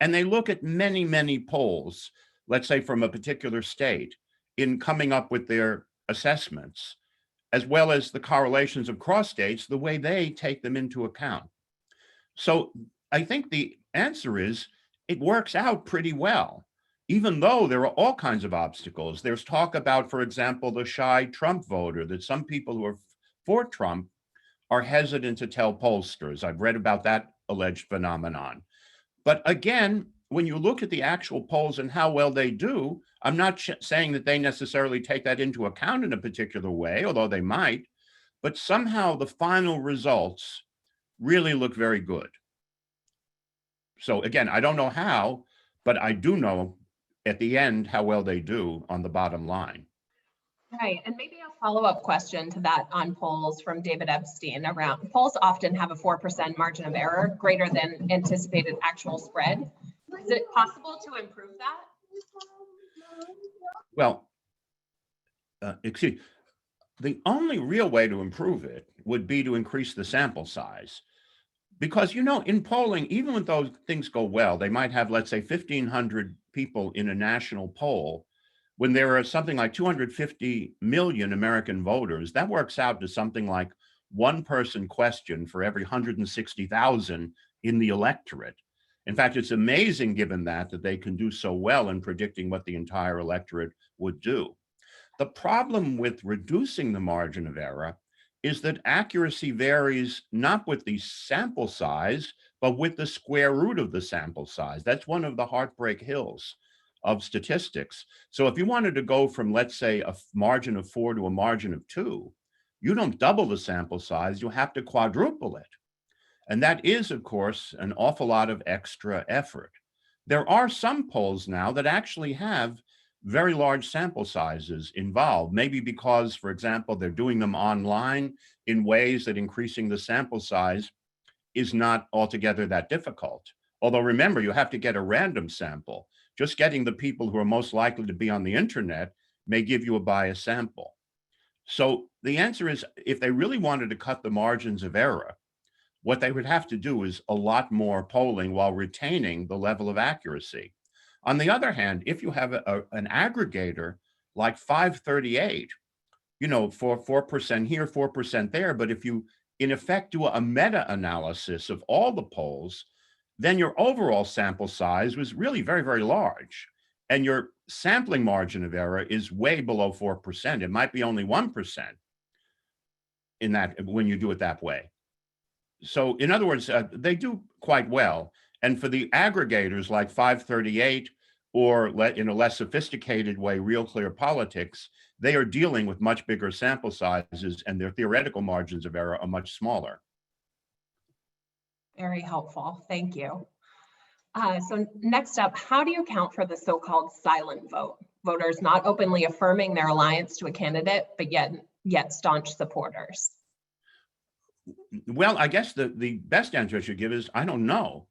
And they look at many, many polls, let's say from a particular state, in coming up with their assessments, as well as the correlations across states, the way they take them into account. So I think the answer is it works out pretty well, even though there are all kinds of obstacles. There's talk about, for example, the shy Trump voter, that some people who are for Trump are hesitant to tell pollsters. I've read about that alleged phenomenon. But again, when you look at the actual polls and how well they do, I'm not saying that they necessarily take that into account in a particular way, although they might, but somehow the final results really look very good. So again, I don't know how, but I do know at the end how well they do on the bottom line. Right, and maybe a follow-up question to that on polls from David Epstein around polls often have a 4% margin of error greater than anticipated actual spread. Is it possible to improve that? Well, the only real way to improve it would be to increase the sample size. Because, you know, in polling, even when those things go well, they might have, let's say, 1,500 people in a national poll. When there are something like 250 million American voters, that works out to something like one person question for every 160,000 in the electorate. In fact, it's amazing given that they can do so well in predicting what the entire electorate would do. The problem with reducing the margin of error is that accuracy varies not with the sample size, but with the square root of the sample size. That's one of the heartbreak hills of statistics. So if you wanted to go from, let's say, a margin of 4 to a margin of 2, you don't double the sample size, you have to quadruple it. And that is, of course, an awful lot of extra effort. There are some polls now that actually have very large sample sizes involved, maybe because, for example, they're doing them online in ways that increasing the sample size is not altogether that difficult. Although remember, you have to get a random sample. Just getting the people who are most likely to be on the internet may give you a biased sample. So the answer is, if they really wanted to cut the margins of error, what they would have to do is a lot more polling while retaining the level of accuracy. On the other hand, if you have an aggregator like 538, you know, for 4% here, 4% there, but if you in effect do a meta-analysis of all the polls, then your overall sample size was really very, very large. And your sampling margin of error is way below 4%. It might be only 1% in that when you do it that way. So in other words, they do quite well. And for the aggregators like 538 or in a less sophisticated way, Real Clear Politics, they are dealing with much bigger sample sizes and their theoretical margins of error are much smaller. Very helpful, thank you. So next up, how do you account for the so-called silent vote? Voters not openly affirming their alliance to a candidate, but yet staunch supporters. Well, I guess the best answer I should give is, I don't know.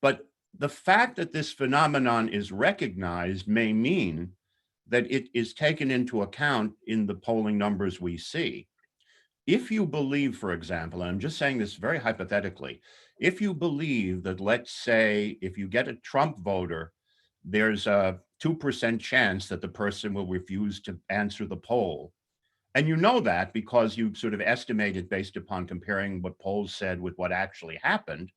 But the fact that this phenomenon is recognized may mean that it is taken into account in the polling numbers we see. If you believe, for example, and I'm just saying this very hypothetically, if you believe that, let's say, if you get a Trump voter, there's a 2% chance that the person will refuse to answer the poll. And you know that because you sort of estimate it based upon comparing what polls said with what actually happened,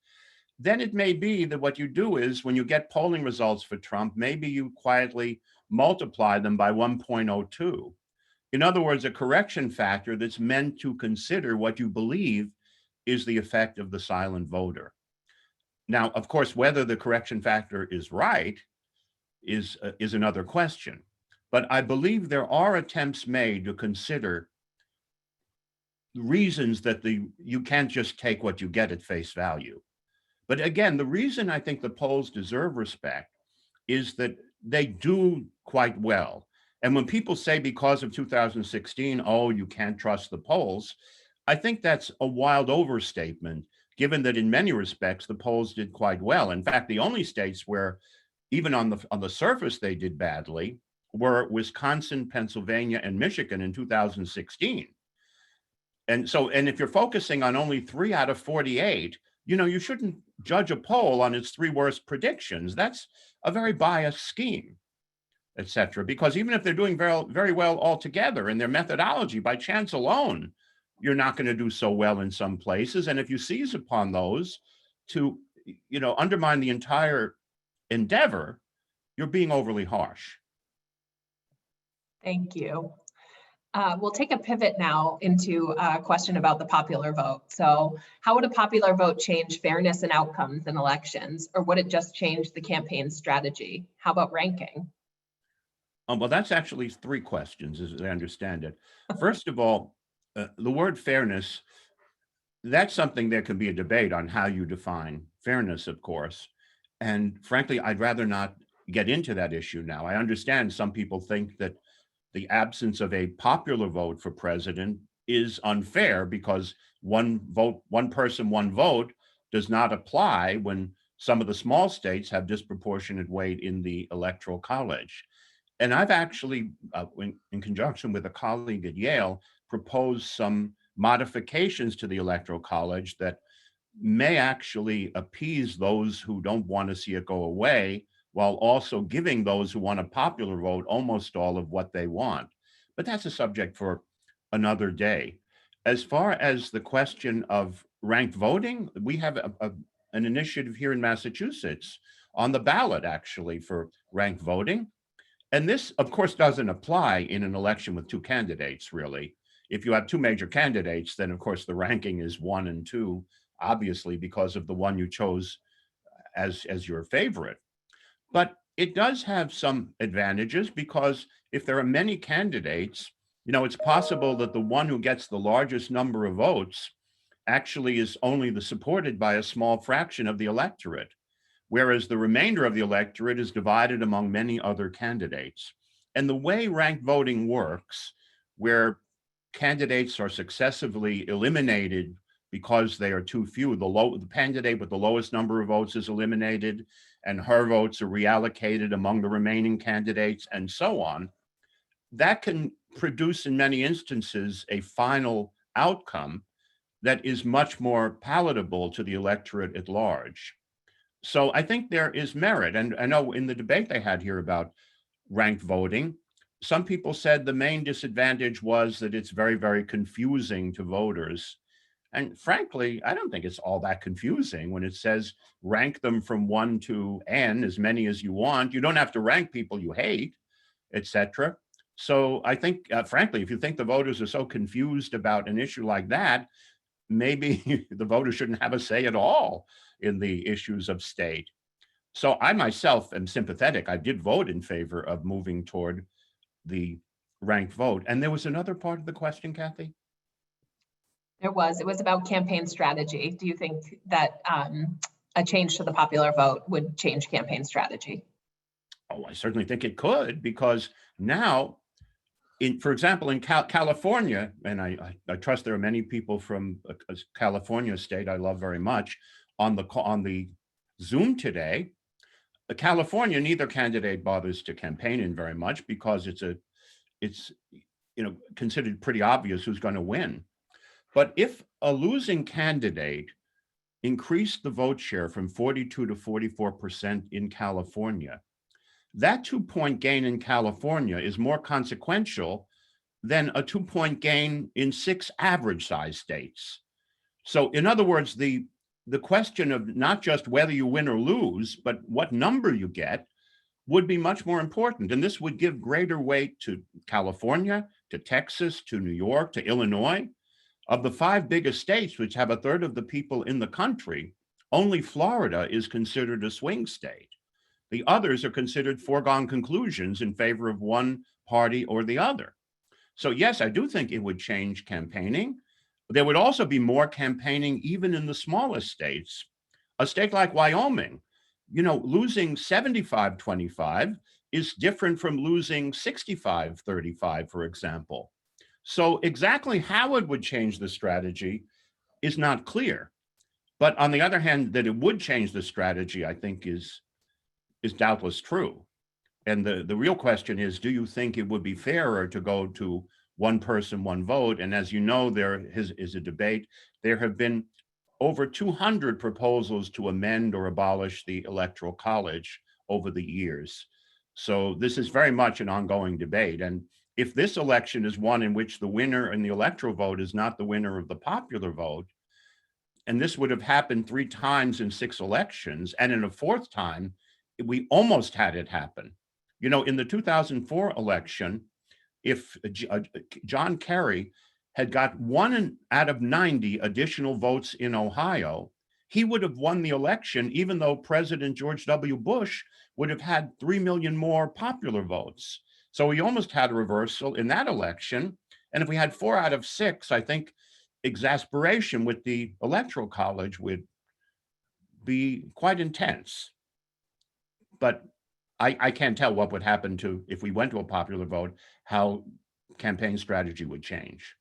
then it may be that what you do is when you get polling results for Trump, maybe you quietly multiply them by 1.02. In other words, a correction factor that's meant to consider what you believe is the effect of the silent voter. Now, of course, whether the correction factor is right is another question. But I believe there are attempts made to consider reasons that you can't just take what you get at face value. But again, the reason I think the polls deserve respect is that they do quite well. And when people say because of 2016, oh, you can't trust the polls, I think that's a wild overstatement, given that in many respects, the polls did quite well. In fact, the only states where even on the surface they did badly were Wisconsin, Pennsylvania, and Michigan in 2016. And if you're focusing on only 3 out of 48, you shouldn't judge a poll on its 3 worst predictions. That's a very biased scheme, et cetera, because even if they're doing very, very well altogether in their methodology, by chance alone, you're not going to do so well in some places. And if you seize upon those to, undermine the entire endeavor, you're being overly harsh. Thank you. We'll take a pivot now into a question about the popular vote. So how would a popular vote change fairness and outcomes in elections, or would it just change the campaign strategy? How about ranking? Well, that's actually 3 questions, as I understand it. First of all, the word fairness, that's something there could be a debate on how you define fairness, of course. And frankly, I'd rather not get into that issue now. I understand some people think that the absence of a popular vote for president is unfair because one person, one vote does not apply when some of the small states have disproportionate weight in the Electoral College. And I've actually, in conjunction with a colleague at Yale, proposed some modifications to the Electoral College that may actually appease those who don't want to see it go away, while also giving those who want a popular vote almost all of what they want. But that's a subject for another day. As far as the question of ranked voting, we have an initiative here in Massachusetts on the ballot, actually, for ranked voting. And this, of course, doesn't apply in an election with 2 candidates, really. If you have 2 major candidates, then, of course, the ranking is 1 and 2, obviously, because of the one you chose as your favorite. But it does have some advantages because if there are many candidates, it's possible that the one who gets the largest number of votes actually is only supported by a small fraction of the electorate, whereas the remainder of the electorate is divided among many other candidates. And the way ranked voting works, where candidates are successively eliminated because they are too few, the candidate with the lowest number of votes is eliminated, and her votes are reallocated among the remaining candidates, and so on, that can produce, in many instances, a final outcome that is much more palatable to the electorate at large. So I think there is merit. And I know in the debate they had here about ranked voting, some people said the main disadvantage was that it's very, very confusing to voters. And frankly, I don't think it's all that confusing when it says rank them from 1 to N, as many as you want. You don't have to rank people you hate, etc. So I think, frankly, if you think the voters are so confused about an issue like that, maybe the voters shouldn't have a say at all in the issues of state. So I myself am sympathetic. I did vote in favor of moving toward the ranked vote. And there was another part of the question, Kathy? It was about campaign strategy. Do you think that a change to the popular vote would change campaign strategy? Oh, I certainly think it could, because now, for example, in California, and I trust there are many people from California state I love very much on the Zoom today. California, neither candidate bothers to campaign in very much because it's considered pretty obvious who's going to win. But if a losing candidate increased the vote share from 42 to 44% in California, that 2-point gain in California is more consequential than a 2-point gain in 6 average size states. So in other words, the question of not just whether you win or lose, but what number you get would be much more important. And this would give greater weight to California, to Texas, to New York, to Illinois. Of the 5 biggest states, which have 1/3 of the people in the country, only Florida is considered a swing state. The others are considered foregone conclusions in favor of one party or the other. So yes, I do think it would change campaigning. There would also be more campaigning even in the smallest states. A state like Wyoming, losing 75-25 is different from losing 65-35, for example. So exactly how it would change the strategy is not clear. But on the other hand, that it would change the strategy, I think is doubtless true. And the real question is, do you think it would be fairer to go to one person, one vote? And as you know, there is a debate. There have been over 200 proposals to amend or abolish the Electoral College over the years. So this is very much an ongoing debate. And if this election is one in which the winner in the electoral vote is not the winner of the popular vote, and this would have happened 3 times in 6 elections, and in a 4th time, we almost had it happen. In the 2004 election, if John Kerry had got 1 out of 90 additional votes in Ohio, he would have won the election, even though President George W. Bush would have had 3 million more popular votes. So we almost had a reversal in that election. And if we had 4 out of 6, I think exasperation with the Electoral College would be quite intense. But I can't tell what would happen if we went to a popular vote, how campaign strategy would change.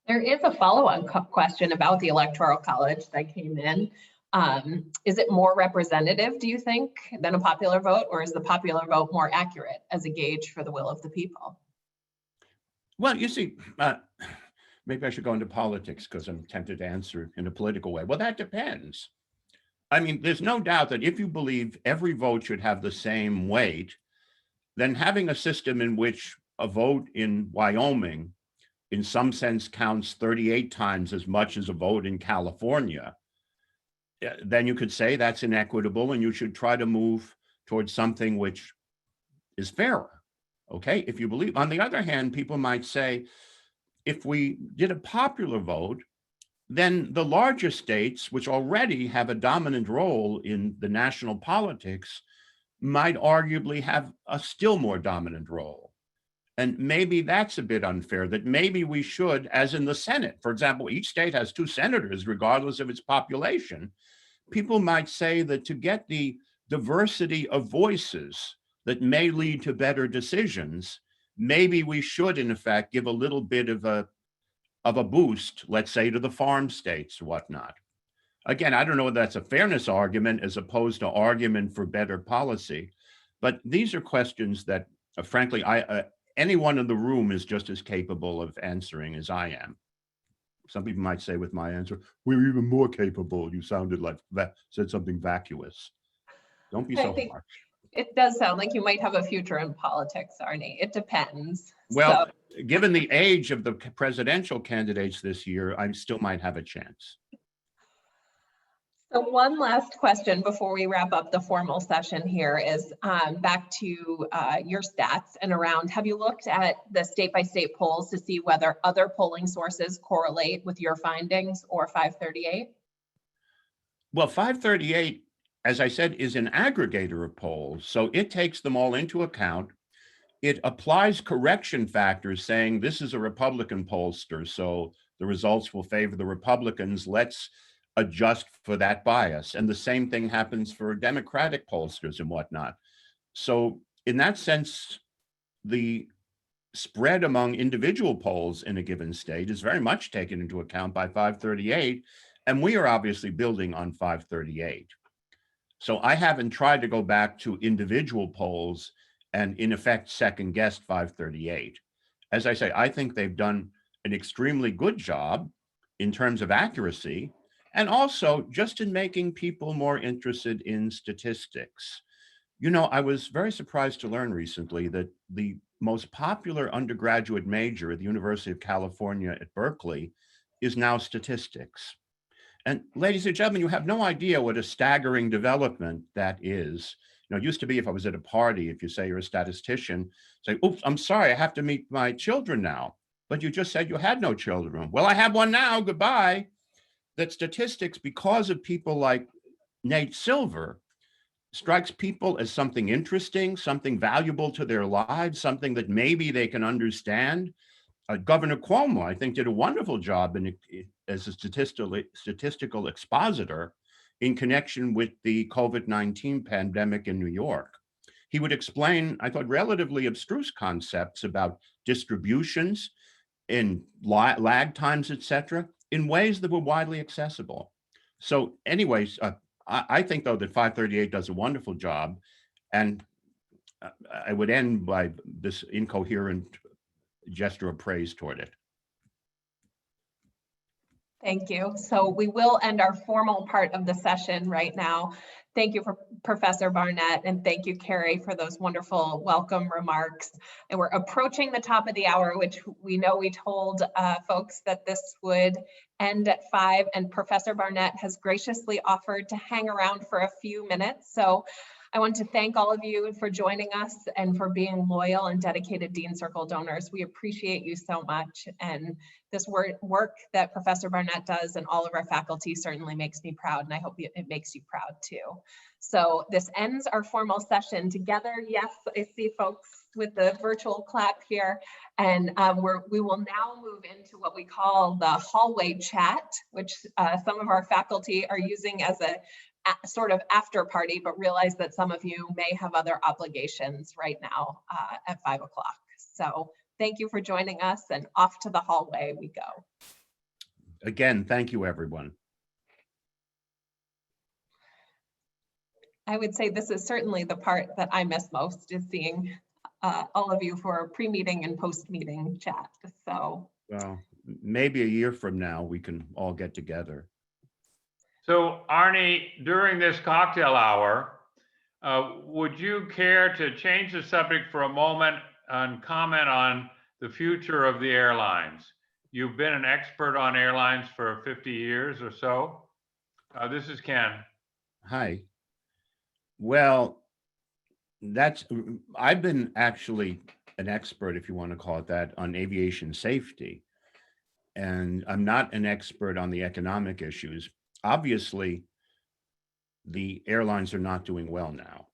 There is a follow-on question about the Electoral College that came in. Is it more representative, do you think, than a popular vote, or is the popular vote more accurate as a gauge for the will of the people? Well, you see, maybe I should go into politics because I'm tempted to answer in a political way. Well, that depends. I mean, there's no doubt that if you believe every vote should have the same weight, then having a system in which a vote in Wyoming, in some sense, counts 38 times as much as a vote in California, then you could say that's inequitable and you should try to move towards something which is fairer. Okay, if you believe. On the other hand, people might say, if we did a popular vote, then the larger states, which already have a dominant role in the national politics, might arguably have a still more dominant role. And maybe that's a bit unfair, that maybe we should, as in the Senate, for example, each state has 2 senators, regardless of its population. People might say that to get the diversity of voices that may lead to better decisions, maybe we should, in effect, give a little bit of a boost, let's say, to the farm states or whatnot. Again, I don't know whether that's a fairness argument as opposed to argument for better policy, but these are questions that, frankly, anyone in the room is just as capable of answering as I am. Some people might say with my answer, we're even more capable. You sounded like that, said something vacuous. Don't be so harsh. It does sound like you might have a future in politics, Arnie. It depends. Well, given the age of the presidential candidates this year, I still might have a chance. So one last question before we wrap up the formal session here is back to your stats and around, have you looked at the state-by-state polls to see whether other polling sources correlate with your findings or 538? Well, 538, as I said, is an aggregator of polls. So it takes them all into account. It applies correction factors saying this is a Republican pollster, so the results will favor the Republicans. Let's adjust for that bias. And the same thing happens for Democratic pollsters and whatnot. So in that sense, the spread among individual polls in a given state is very much taken into account by 538. And we are obviously building on 538. So I haven't tried to go back to individual polls and in effect second guessed 538. As I say, I think they've done an extremely good job in terms of accuracy, and also just in making people more interested in statistics. You know, I was very surprised to learn recently that the most popular undergraduate major at the University of California at Berkeley is now statistics. And ladies and gentlemen, you have no idea what a staggering development that is. You know, it used to be if I was at a party, if you say you're a statistician, say, oops, I'm sorry, I have to meet my children now. But you just said you had no children. Well, I have one now, goodbye. That statistics, because of people like Nate Silver, strikes people as something interesting, something valuable to their lives, something that maybe they can understand. Governor Cuomo, I think, did a wonderful job as a statistical expositor in connection with the COVID-19 pandemic in New York. He would explain, I thought, relatively abstruse concepts about distributions in lag times, et cetera, in ways that were widely accessible. So anyways, I think, though, that 538 does a wonderful job. And I would end by this incoherent gesture of praise toward it. Thank you. So we will end our formal part of the session right now. Thank you for Professor Barnett, and thank you, Carrie, for those wonderful welcome remarks. And we're approaching the top of the hour, which we know we told folks that this would end at 5, and Professor Barnett has graciously offered to hang around for a few minutes. So I want to thank all of you for joining us and for being loyal and dedicated Dean Circle donors. We appreciate you so much. And this work that Professor Barnett does and all of our faculty certainly makes me proud, and I hope it makes you proud too. So this ends our formal session together. Yes, I see folks with the virtual clap here. And we will now move into what we call the hallway chat, which some of our faculty are using as a sort of after party, but realize that some of you may have other obligations right now at 5 o'clock. So thank you for joining us, and off to the hallway we go. Again, thank you, everyone. I would say this is certainly the part that I miss most, is seeing all of you for pre-meeting and post-meeting chat. So, well, maybe a year from now, we can all get together. So Arnie, during this cocktail hour, would you care to change the subject for a moment and comment on the future of the airlines? You've been an expert on airlines for 50 years or so. This is Ken. Hi. Well, I've been actually an expert, if you want to call it that, on aviation safety. And I'm not an expert on the economic issues. Obviously, the airlines are not doing well now.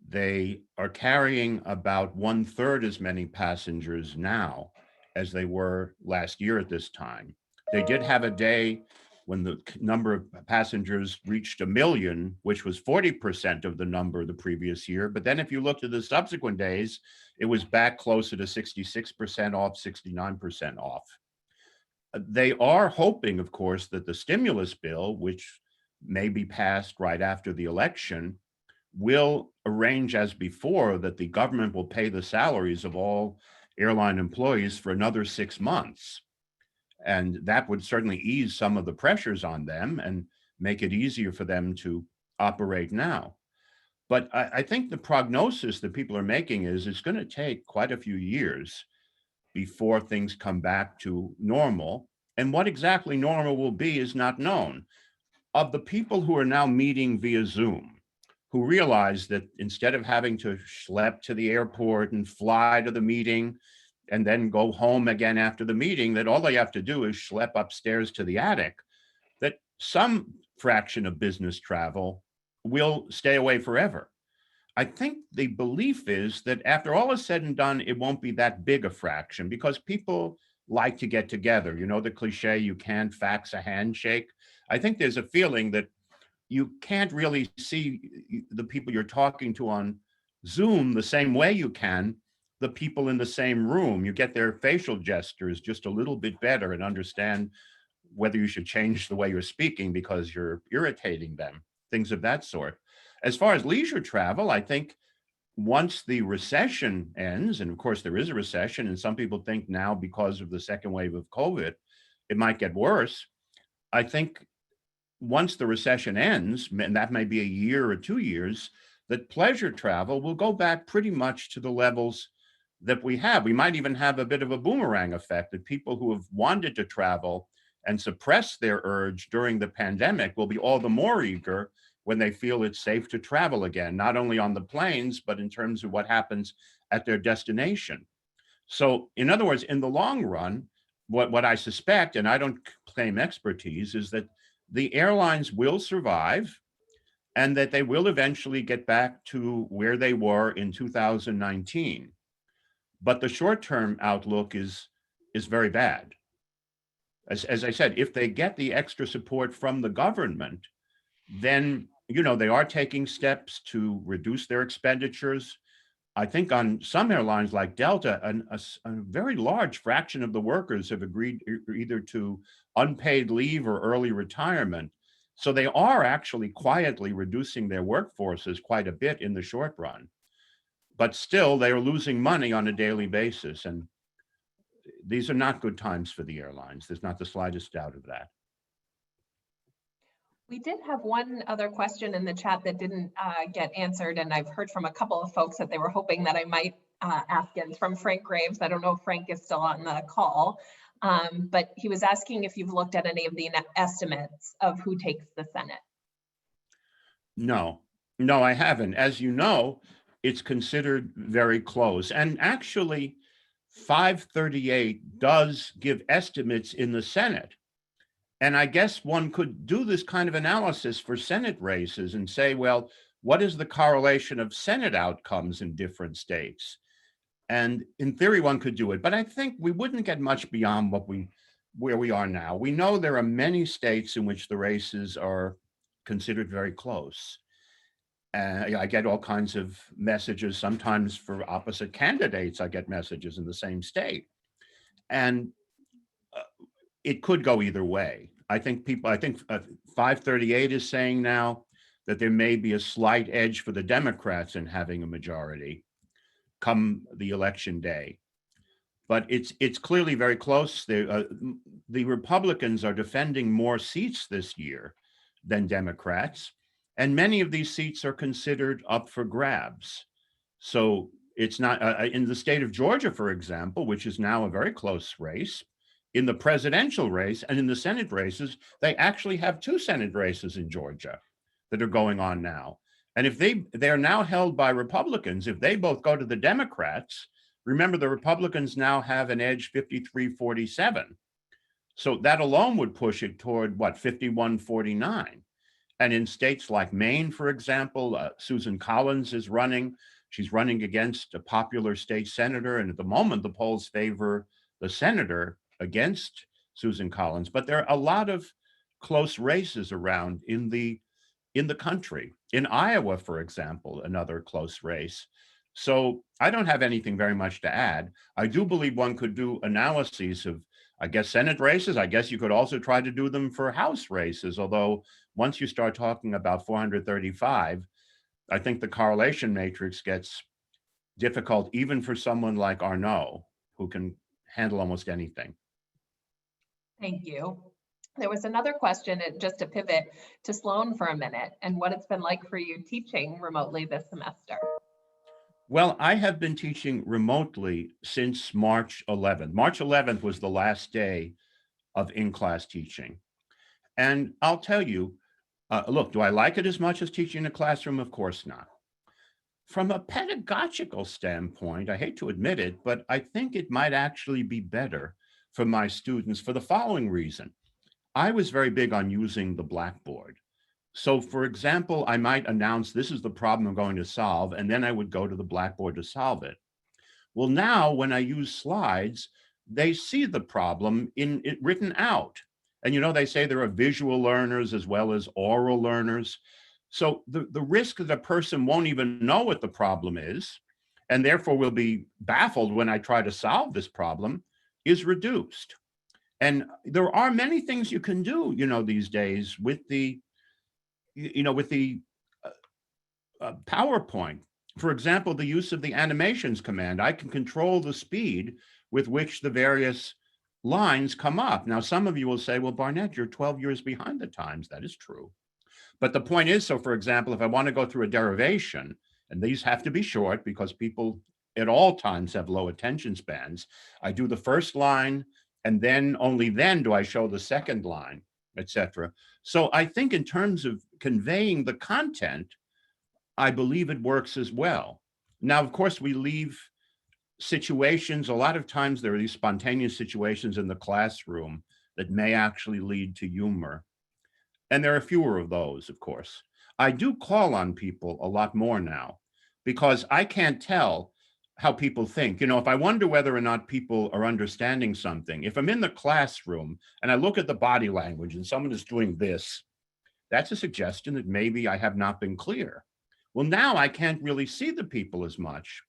They are carrying about 1/3 as many passengers now as they were last year at this time. They did have a day when the number of passengers reached 1 million, which was 40% of the number the previous year. But then if you looked at the subsequent days, it was back closer to 66% off, 69% off. They are hoping, of course, that the stimulus bill, which may be passed right after the election, will arrange as before that the government will pay the salaries of all airline employees for another 6 months. And that would certainly ease some of the pressures on them and make it easier for them to operate now. But I think the prognosis that people are making is it's going to take quite a few years before things come back to normal. And what exactly normal will be is not known. Of the people who are now meeting via Zoom, who realize that instead of having to schlep to the airport and fly to the meeting and then go home again after the meeting, that all they have to do is schlep upstairs to the attic, that some fraction of business travel will stay away forever. I think the belief is that after all is said and done, it won't be that big a fraction because people like to get together. You know the cliche, you can't fax a handshake. I think there's a feeling that you can't really see the people you're talking to on Zoom the same way you can the people in the same room. You get their facial gestures just a little bit better and understand whether you should change the way you're speaking because you're irritating them, things of that sort. As far as leisure travel, I think once the recession ends, and of course there is a recession, and some people think now because of the second wave of COVID, it might get worse. I think once the recession ends, and that may be a year or 2 years, that pleasure travel will go back pretty much to the levels that we have. We might even have a bit of a boomerang effect, that people who have wanted to travel and suppress their urge during the pandemic will be all the more eager when they feel it's safe to travel again, not only on the planes, but in terms of what happens at their destination. So in other words, in the long run, what I suspect, and I don't claim expertise, is that the airlines will survive and that they will eventually get back to where they were in 2019. But the short-term outlook is is very bad. As I said, if they get the extra support from the government, then, you know, they are taking steps to reduce their expenditures. I think on some airlines like Delta, a very large fraction of the workers have agreed either to unpaid leave or early retirement. So they are actually quietly reducing their workforces quite a bit in the short run. But still, they are losing money on a daily basis. And these are not good times for the airlines. There's not the slightest doubt of that. We did have one other question in the chat that didn't get answered, and I've heard from a couple of folks that they were hoping that I might ask it. It's from Frank Graves. I don't know if Frank is still on the call, but he was asking if you've looked at any of the estimates of who takes the Senate. No, I haven't. As you know, it's considered very close. And actually, 538 does give estimates in the Senate. And I guess one could do this kind of analysis for Senate races and say, well, what is the correlation of Senate outcomes in different states? And in theory, one could do it, but I think we wouldn't get much beyond where we are now. We know there are many states in which the races are considered very close. I get all kinds of messages, sometimes for opposite candidates. I get messages in the same state. And it could go either way. I think 538 is saying now that there may be a slight edge for the Democrats in having a majority come the election day. But it's clearly very close. The Republicans are defending more seats this year than Democrats, and many of these seats are considered up for grabs. So it's not, in the state of Georgia, for example, which is now a very close race, in the presidential race and in the Senate races, they actually have 2 Senate races in Georgia that are going on now. And if they're now held by Republicans, if they both go to the Democrats, remember the Republicans now have an edge 53-47. So that alone would push it toward what, 51-49. And in states like Maine, for example, Susan Collins is running. She's running against a popular state senator. And at the moment, the polls favor the senator against Susan Collins, but there are a lot of close races around in the country. In Iowa, for example, another close race. So I don't have anything very much to add. I do believe one could do analyses of, I guess, Senate races. I guess you could also try to do them for House races, although once you start talking about 435, I think the correlation matrix gets difficult even for someone like Arnaud, who can handle almost anything. Thank you. There was another question, just to pivot to Sloan for a minute, and what it's been like for you teaching remotely this semester. Well, I have been teaching remotely since March 11th. March 11th was the last day of in-class teaching. And I'll tell you, look, do I like it as much as teaching in a classroom? Of course not. From a pedagogical standpoint, I hate to admit it, but I think it might actually be better for my students for the following reason. I was very big on using the Blackboard. So for example, I might announce this is the problem I'm going to solve, and then I would go to the Blackboard to solve it. Well, now when I use slides, they see the problem in it written out. And you know, they say there are visual learners as well as oral learners. So the risk that a person won't even know what the problem is, and therefore will be baffled when I try to solve this problem, is reduced. And there are many things you can do, you know, these days with the, PowerPoint. For example, the use of the animations command. I can control the speed with which the various lines come up. Now, some of you will say, well, Barnett, you're 12 years behind the times. That is true. But the point is, so for example, if I want to go through a derivation, and these have to be short because people at all times have low attention spans, I do the first line, and then only then do I show the second line, etc. So I think in terms of conveying the content, I believe it works as well. Now, of course, we leave situations, a lot of times there are these spontaneous situations in the classroom that may actually lead to humor. And there are fewer of those, of course. I do call on people a lot more now because I can't tell how people think. You know, if I wonder whether or not people are understanding something, if I'm in the classroom and I look at the body language and someone is doing this, that's a suggestion that maybe I have not been clear. Well, now I can't really see the people as much.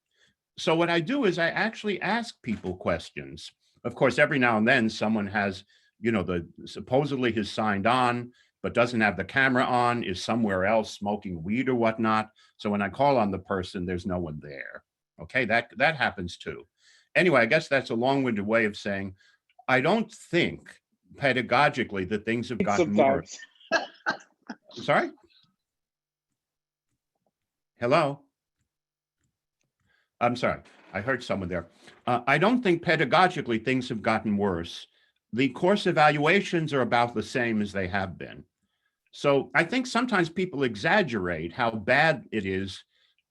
So what I do is I actually ask people questions. Of course, every now and then someone has, you know, supposedly has signed on, but doesn't have the camera on, is somewhere else smoking weed or whatnot. So when I call on the person, there's no one there. Okay, that happens too. Anyway, I guess that's a long-winded way of saying, I don't think pedagogically that things have gotten worse. Sorry? Hello? I'm sorry, I heard someone there. I don't think pedagogically things have gotten worse. The course evaluations are about the same as they have been. So I think sometimes people exaggerate how bad it is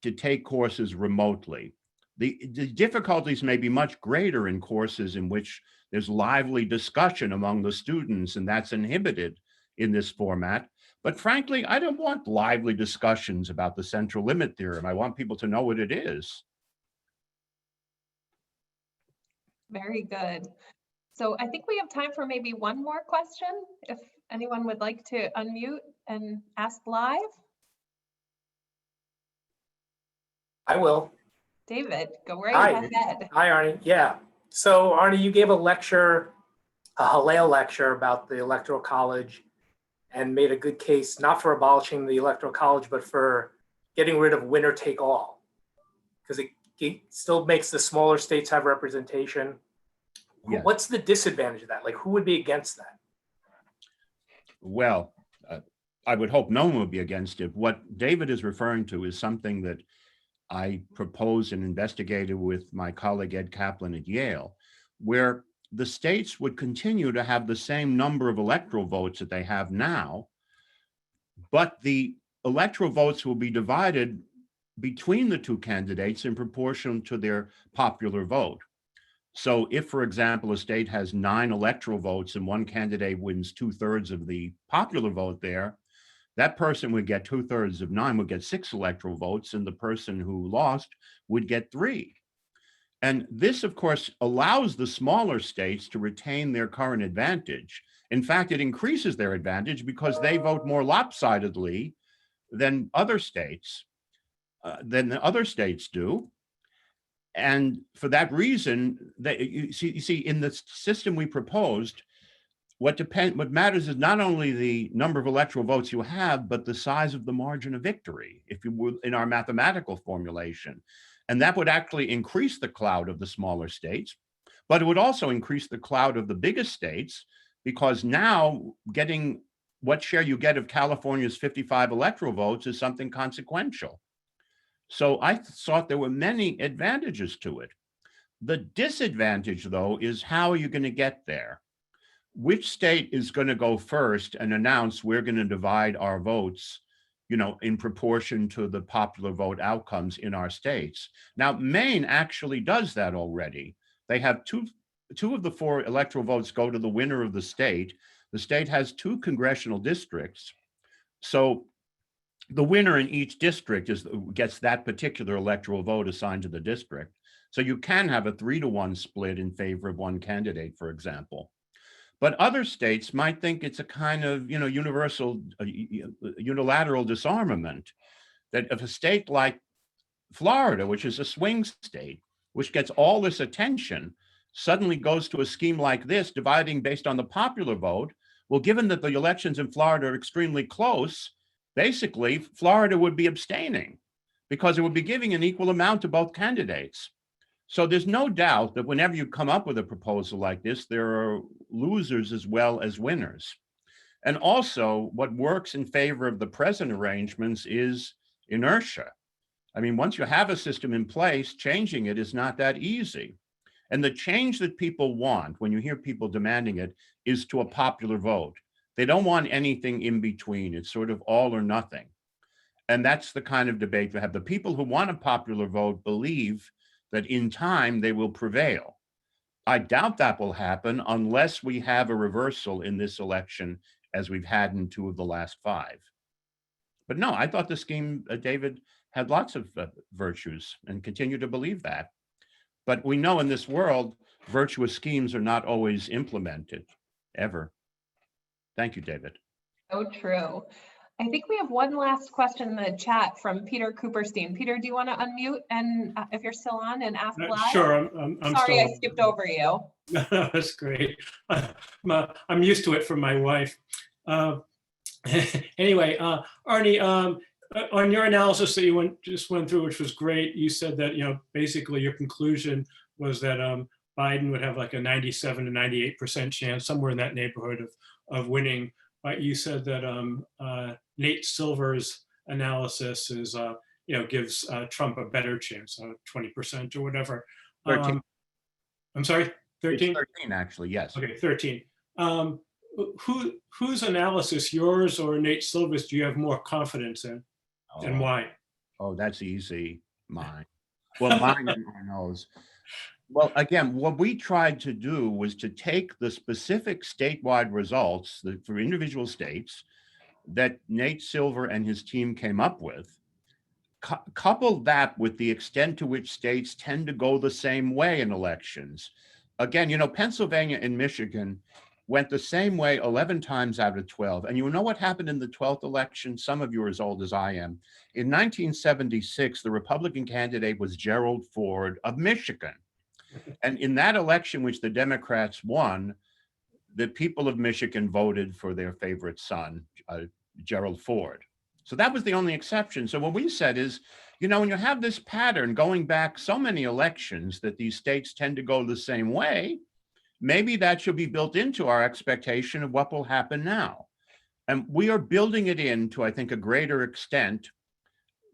to take courses remotely. The difficulties may be much greater in courses in which there's lively discussion among the students, and that's inhibited in this format. But frankly, I don't want lively discussions about the central limit theorem. I want people to know what it is. Very good. So I think we have time for maybe one more question, if anyone would like to unmute and ask live. I will. David, go right Hi. ahead. Hi, Arnie. Yeah. So, Arnie, you gave a lecture, a Hillel lecture about the Electoral College and made a good case, not for abolishing the Electoral College, but for getting rid of winner take all, because it still makes the smaller states have representation. Yeah. What's the disadvantage of that? Like, who would be against that? Well, I would hope no one would be against it. What David is referring to is something that I proposed and investigated with my colleague Ed Kaplan at Yale, where the states would continue to have the same number of electoral votes that they have now, but the electoral votes will be divided between the two candidates in proportion to their popular vote. So if, for example, a state has 9 electoral votes and one candidate wins 2/3 of the popular vote there, that person would get 2/3 of 9, would get 6 electoral votes, and the person who lost would get 3. And this, of course, allows the smaller states to retain their current advantage. In fact, it increases their advantage because they vote more lopsidedly than other states, do. And for that reason, you see, in the system we proposed, what matters is not only the number of electoral votes you have, but the size of the margin of victory, if you will, in our mathematical formulation. And that would actually increase the clout of the smaller states, but it would also increase the clout of the biggest states, because now getting what share you get of California's 55 electoral votes is something consequential. So I thought there were many advantages to it. The disadvantage, though, is how are you going to get there? Which state is going to go first and announce we're going to divide our votes, you know, in proportion to the popular vote outcomes in our states? Now, Maine actually does that already. They have two of the 4 electoral votes go to the winner of the state. The state has 2 congressional districts. So the winner in each district gets that particular electoral vote assigned to the district. So you can have a 3-to-1 split in favor of one candidate, for example. But other states might think it's a kind of, you know, unilateral disarmament, that if a state like Florida, which is a swing state, which gets all this attention, suddenly goes to a scheme like this, dividing based on the popular vote, well, given that the elections in Florida are extremely close, basically, Florida would be abstaining because it would be giving an equal amount to both candidates. So there's no doubt that whenever you come up with a proposal like this, there are losers as well as winners. And also, what works in favor of the present arrangements is inertia. I mean, once you have a system in place, changing it is not that easy. And the change that people want, when you hear people demanding it, is to a popular vote. They don't want anything in between. It's sort of all or nothing. And that's the kind of debate we have. The people who want a popular vote believe that in time they will prevail. I doubt that will happen unless we have a reversal in this election, as we've had in 2 of the last 5. But no, I thought the scheme, David, had lots of virtues and continue to believe that. But we know in this world, virtuous schemes are not always implemented, ever. Thank you, David. So true. I think we have one last question in the chat from Peter Cooperstein. Peter, do you want to unmute and if you're still on and ask live? Sure, I'm Sorry, still I skipped over you. No, that's great. I'm used to it from my wife. Anyway, Arnie, on your analysis that you just went through, which was great, you said that, basically your conclusion was that Biden would have like a 97 to 98% chance, somewhere in that neighborhood of winning. But you said that Nate Silver's analysis is, gives Trump a better chance, 20% or whatever. 13. I'm sorry, 13? It's 13, actually, yes. Okay, 13. Whose analysis, yours or Nate Silver's, do you have more confidence in, and why? Oh, that's easy. Mine. Well, mine and Arnold's. Well, again, what we tried to do was to take the specific statewide results for individual states that Nate Silver and his team came up with, couple that with the extent to which states tend to go the same way in elections. Again, Pennsylvania and Michigan went the same way 11 times out of 12. And you know what happened in the 12th election? Some of you are as old as I am. In 1976, the Republican candidate was Gerald Ford of Michigan. And in that election, which the Democrats won, the people of Michigan voted for their favorite son, Gerald Ford. So that was the only exception. So what we said is, when you have this pattern going back so many elections that these states tend to go the same way, maybe that should be built into our expectation of what will happen now. And we are building it in to, I think, a greater extent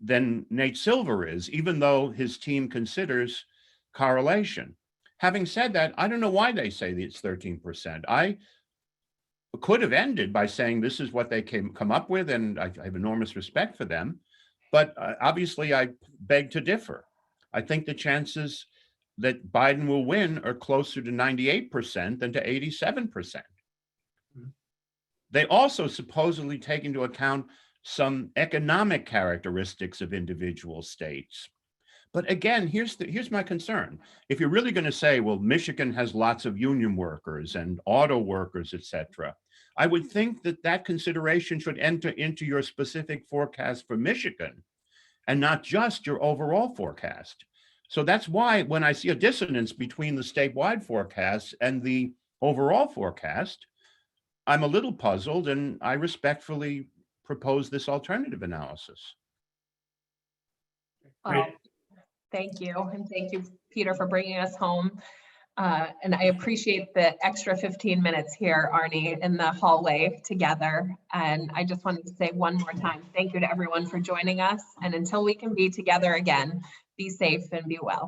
than Nate Silver is, even though his team considers correlation. Having said that, I don't know why they say that it's 13%. I could have ended by saying this is what they come up with, and I have enormous respect for them. But obviously, I beg to differ. I think the chances that Biden will win are closer to 98% than to 87%. They also supposedly take into account some economic characteristics of individual states. But again, here's my concern. If you're really going to say, well, Michigan has lots of union workers and auto workers, et cetera, I would think that consideration should enter into your specific forecast for Michigan and not just your overall forecast. So that's why when I see a dissonance between the statewide forecast and the overall forecast, I'm a little puzzled, and I respectfully propose this alternative analysis. Well, thank you. And thank you, Peter, for bringing us home. And I appreciate the extra 15 minutes here, Arnie, in the hallway together. And I just wanted to say one more time, thank you to everyone for joining us. And until we can be together again, be safe and be well.